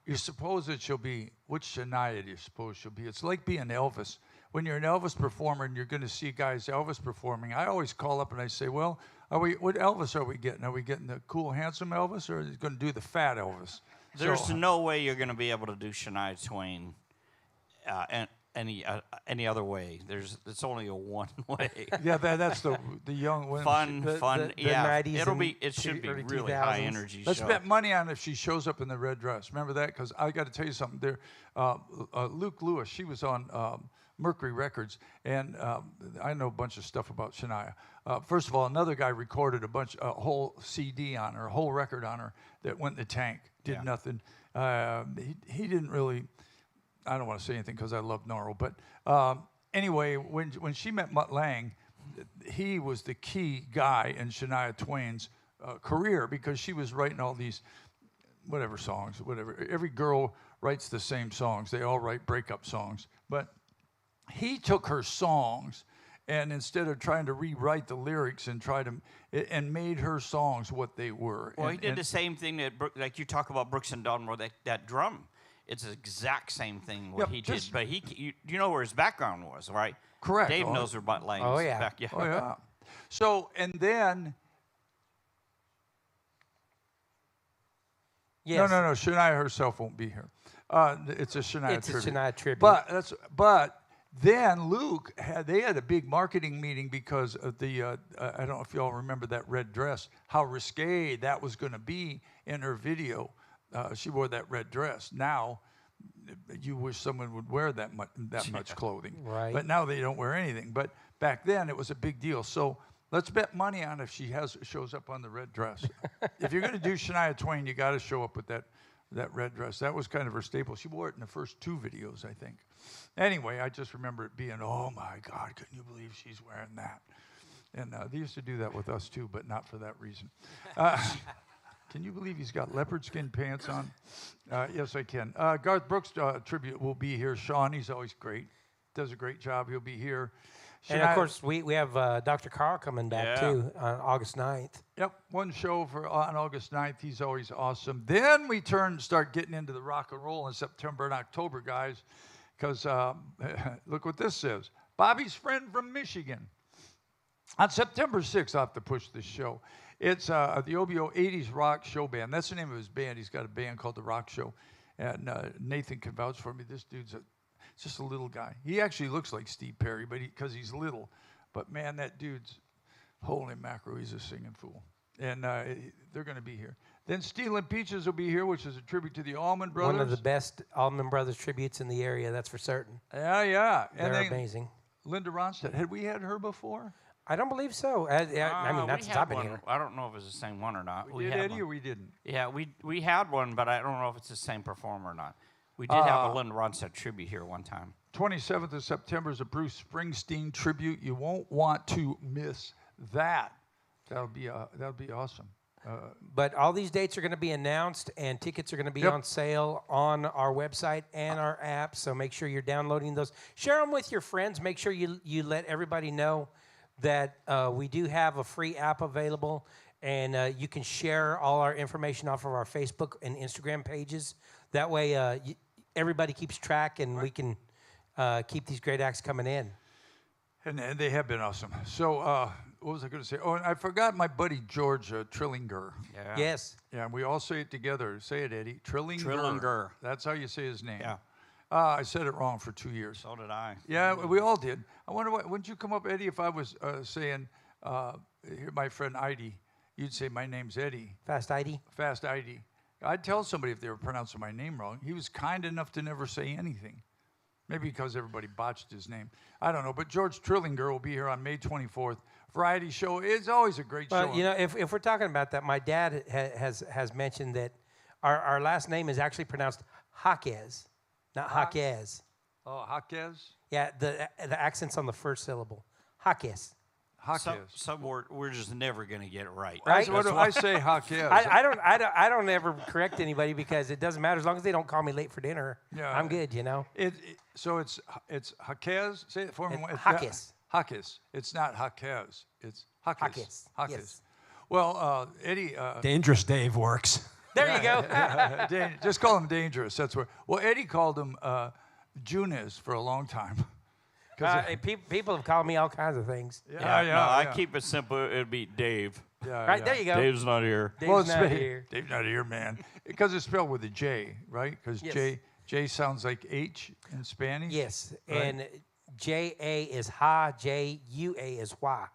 You suppose that she'll be, which Shania do you suppose she'll be? It's like being Elvis. When you're an Elvis performer and you're going to see guys Elvis performing, I always call up and I say, well, what Elvis are we getting? Are we getting the cool, handsome Elvis, or are we going to do the fat Elvis? There's no way you're going to be able to do Shania Twain and any other way. It's only a one way. Yeah, that's the young women. Fun. The yeah, 90s it should be early really 2000s. high energy. Let's bet money on if she shows up in the red dress. Remember that? Because I got to tell you something. There, Luke Lewis, she was on Mercury Records, and I know a bunch of stuff about Shania. First of all, another guy recorded a whole CD on her, a whole record on her that went in the tank. Did nothing. He didn't really. I don't want to say anything because I love Norrell, but anyway, when she met Mutt Lange, he was the key guy in Shania Twain's career, because she was writing all these songs. Every girl writes the same songs. They all write breakup songs. But he took her songs, and instead of trying to rewrite the lyrics and made her songs what they were. Well, he did the same thing that, like you talk about Brooks and Dunmore, that drum. It's the exact same thing what he did, but you know where his background was, right? Correct. Dave knows where Mutt Lange's back. Yeah. Oh yeah. So and then. Yes. No. Shania herself won't be here. It's a Shania tribute. It's a Shania tribute. But then Luke had a big marketing meeting because of the I don't know if y'all remember that red dress, how risque that was going to be in her video. She wore that red dress. Now, you wish someone would wear that much clothing. Right. But now they don't wear anything. But back then, it was a big deal. So let's bet money on if she shows up on the red dress. If you're going to do Shania Twain, you got to show up with that red dress. That was kind of her staple. She wore it in the first 2 videos, I think. Anyway, I just remember it being, oh, my God, couldn't you believe she's wearing that? And they used to do that with us, too, but not for that reason. Can you believe he's got leopard skin pants on? Yes, I can. Garth Brooks tribute will be here. Sean, he's always great. Does a great job. He'll be here. And, of course, we have Dr. Carl coming back, too, on August 9th. Yep, one show on August 9th. He's always awesome. Then we start getting into the rock and roll in September and October, guys, because look what this says. Bobby's friend from Michigan. On September 6th, I'll have to push this show. It's the OBO 80s Rock Show Band. That's the name of his band. He's got a band called The Rock Show. And Nathan can vouch for me. This dude's just a little guy. He actually looks like Steve Perry, but because he's little. But, man, that dude's, holy mackerel, he's a singing fool. And they're going to be here. Then Stealing Peaches will be here, which is a tribute to the Allman Brothers. One of the best Allman Brothers tributes in the area, that's for certain. Yeah. They're amazing. Linda Ronstadt. Had we had her before? I don't believe so. I mean, not since I've been here. I don't know if it's the same one or not. We did, Eddie, or we didn't? Yeah, we had one, but I don't know if it's the same performer or not. We did have a Linda Ronstadt tribute here one time. 27th of September is a Bruce Springsteen tribute. You won't want to miss that. That'll be awesome. But all these dates are going to be announced, and tickets are going to be on sale on our website and our app. So make sure you're downloading those. Share them with your friends. Make sure you let everybody know that we do have a free app available, and you can share all our information off of our Facebook and Instagram pages. That way, everybody keeps track, and we can keep these great acts coming in. And they have been awesome. So what was I going to say? Oh, and I forgot my buddy George Trillinger. Yeah. Yes. Yeah, we all say it together. Say it, Eddie. Trillinger. Trillinger. That's how you say his name. Yeah. I said it wrong for 2 years. So did I. Yeah, we all did. I wonder wouldn't you come up, Eddie, if I was saying, here, my friend Eddie, you'd say, my name's Eddie. Fast Eddie? Fast Eddie. I'd tell somebody if they were pronouncing my name wrong. He was kind enough to never say anything. Maybe because everybody botched his name. I don't know. But George Trillinger will be here on May 24th. Variety show. It's always a great show. Well, you know, if we're talking about that, my dad has mentioned that our last name is actually pronounced Jaquez, not Jaquez. Oh, Jaquez? Yeah, the accent's on the first syllable. Jaquez. Jaquez. Some word we're just never going to get it right. Right? What do I say, Jaquez? I don't ever correct anybody because it doesn't matter as long as they don't call me late for dinner. Yeah. I'm good, you know. So it's Jaquez. Say it for me. Jaquez. Jaquez. It's not Jaquez. It's Jaquez. Jaquez. Jaquez. Yes. Well, Eddie. Dangerous Dave works. There you go. Just call him Dangerous. That's where. Well, Eddie called him Junez for a long time. People have called me all kinds of things. I keep it simple. It'd be Dave. Right, there you go. Dave's not here. Dave's not here. Dave's not here, man. Because it's spelled with a J, right? Because Yes. J sounds like H in Spanish. Yes, right? and J-A is ha, J-U-A is wha.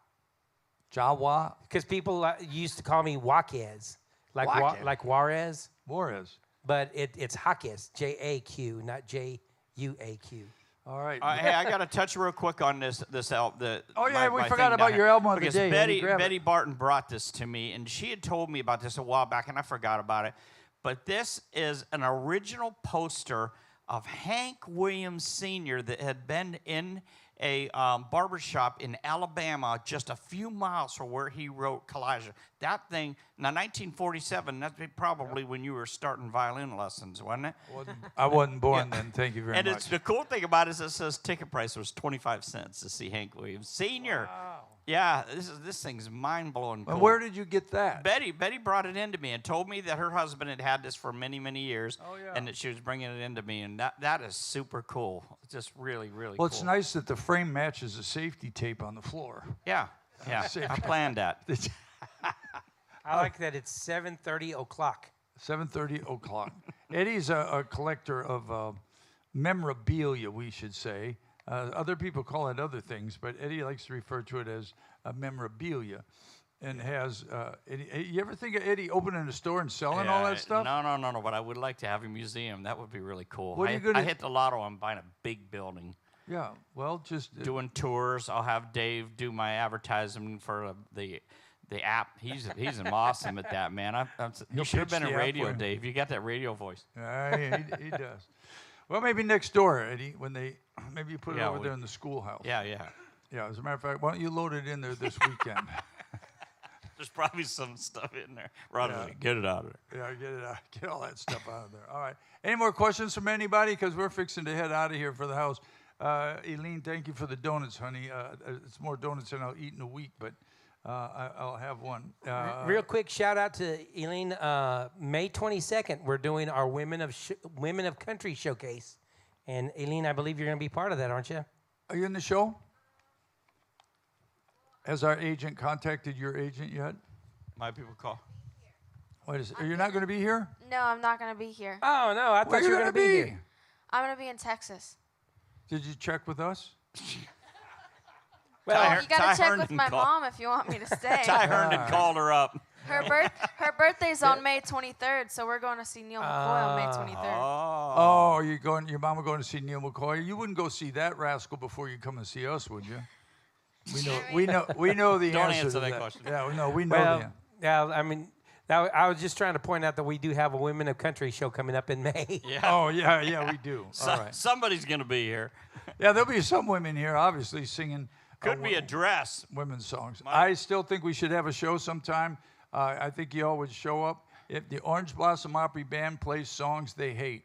Jawa. Because people used to call me Jaquez, like like Juarez, Juarez. but it's Jaquez, J-A-Q, not J-U-A-Q. All right. Hey, I got to touch real quick on this album. Oh, yeah, we forgot about your album of the because day. Betty Barton brought this to me, and she had told me about this a while back, and I forgot about it. But this is an original poster of Hank Williams Sr. that had been in a barbershop in Alabama just a few miles from where he wrote Kalijah. That thing, now 1947, that's probably when you were starting violin lessons, wasn't it? I wasn't born then, thank you very And much. it's the cool thing about it is it says ticket price was 25 cents to see Hank Williams Sr. Wow. Yeah, this thing's mind-blowing cool. And where did you get that? Betty brought it into me and told me that her husband had this for many, many years. Oh, yeah. And that she was bringing it into me, and that is super cool. It's just really, really Well, cool. it's nice that the frame matches the safety tape on the floor. Yeah, I planned that. I like that it's 7:30 o'clock. 7:30 o'clock. Eddie's a collector of memorabilia, we should say. Other people call it other things, but Eddie likes to refer to it as memorabilia. And has, you ever think of Eddie opening a store and selling all that stuff? No, but I would like to have a museum. That would be really cool. What are you gonna I hit the lotto. I'm buying a big building. Yeah, well, just... doing tours. I'll have Dave do my advertising for the app. He's awesome at that, man. You should have been in radio, Dave. You got that radio voice. Yeah, he does. Well, maybe next door, Eddie, when maybe you put it over there in the schoolhouse. Yeah. Yeah, as a matter of fact, why don't you load it in there this weekend? There's probably some stuff in there. Get it out of there. Yeah, get it out. Get all that stuff out of there. All right. Any more questions from anybody? Because we're fixing to head out of here for the house. Eileen, thank you for the donuts, honey. It's more donuts than I'll eat in a week, but I'll have one. Real quick shout out to Eileen. May 22nd, we're doing our Women of Country showcase, and Eileen, I believe you're going to be part of that, aren't you? Are you in the show? Has our agent contacted your agent yet? My people call. Wait a second. You're not going to be here? No, I'm not going to be here. Oh, no. I thought you were going to be here. I'm going to be in Texas. Did you check with us? Well, you got to check with my mom if you want me to stay. Ty Herndon called her up. Her birthday's on May 23rd, so we're going to see Neil McCoy on May 23rd. Oh, your mom going to see Neil McCoy? You wouldn't go see that rascal before you come and see us, would you? We know the Don't answer answer to that question. Yeah, we know the answer. Yeah, I mean, I was just trying to point out that we do have a Women of Country show coming up in May. Yeah. Oh, yeah, we do. All right. Somebody's going to be here. Yeah, there'll be some women here, obviously, singing. Could be a dress. Women's songs. I still think we should have a show sometime. I think y'all would show up. If the Orange Blossom Opry Band plays songs they hate.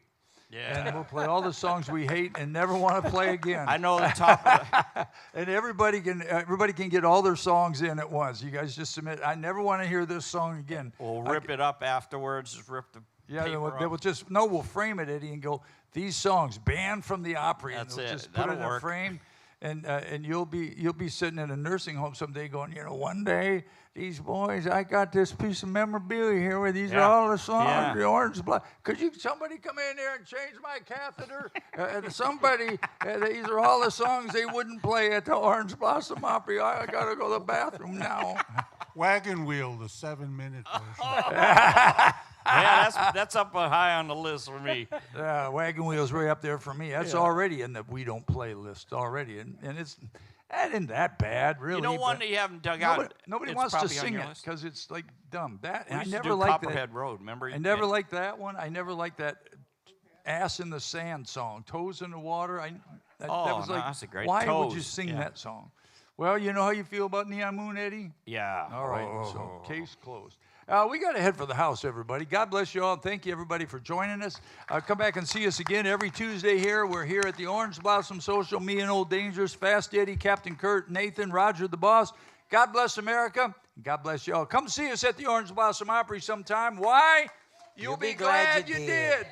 Yeah. And we'll play all the songs we hate and never want to play again. I know the top. And everybody can get all their songs in at once. You guys just submit. I never want to hear this song again. We'll rip it up afterwards. Just rip the Yeah, paper they will up. just we'll frame it, Eddie, and go these songs banned from the Opry. That's and they'll it. just put it That'll in a work. frame, and you'll be sitting in a nursing home someday going, one day these boys, I got this piece of memorabilia here where these are all the songs, Yeah. the Orange Blossom. Could somebody come in there and change my catheter? Somebody, these are all the songs they wouldn't play at the Orange Blossom Opry. I got to go to the bathroom now. Wagon Wheel, the 7-minute version. Yeah, that's up high on the list for me. Wagon Wheel's way up there for me. That's already in the we don't play list already, and that isn't that bad, really. You know, one but that you haven't dug out. Nobody it's wants to probably on sing your it list. because it's like dumb. That We I used to never do liked Copperhead that. Road. Remember? I never liked that one. I never liked that Ass in the Sand song, Toes in the Water. That was no, like, that's a great why would you Toes, sing yeah. that song? Well, you know how you feel about Neon Moon, Eddie? Yeah. All right, so case closed. We got to head for the house, everybody. God bless you all. Thank you, everybody, for joining us. Come back and see us again every Tuesday here. We're here at the Orange Blossom Social, me and Old Dangerous, Fast Eddie, Captain Kurt, Nathan, Roger the Boss. God bless America. God bless you all. Come see us at the Orange Blossom Opry sometime. Why? You'll be glad you did.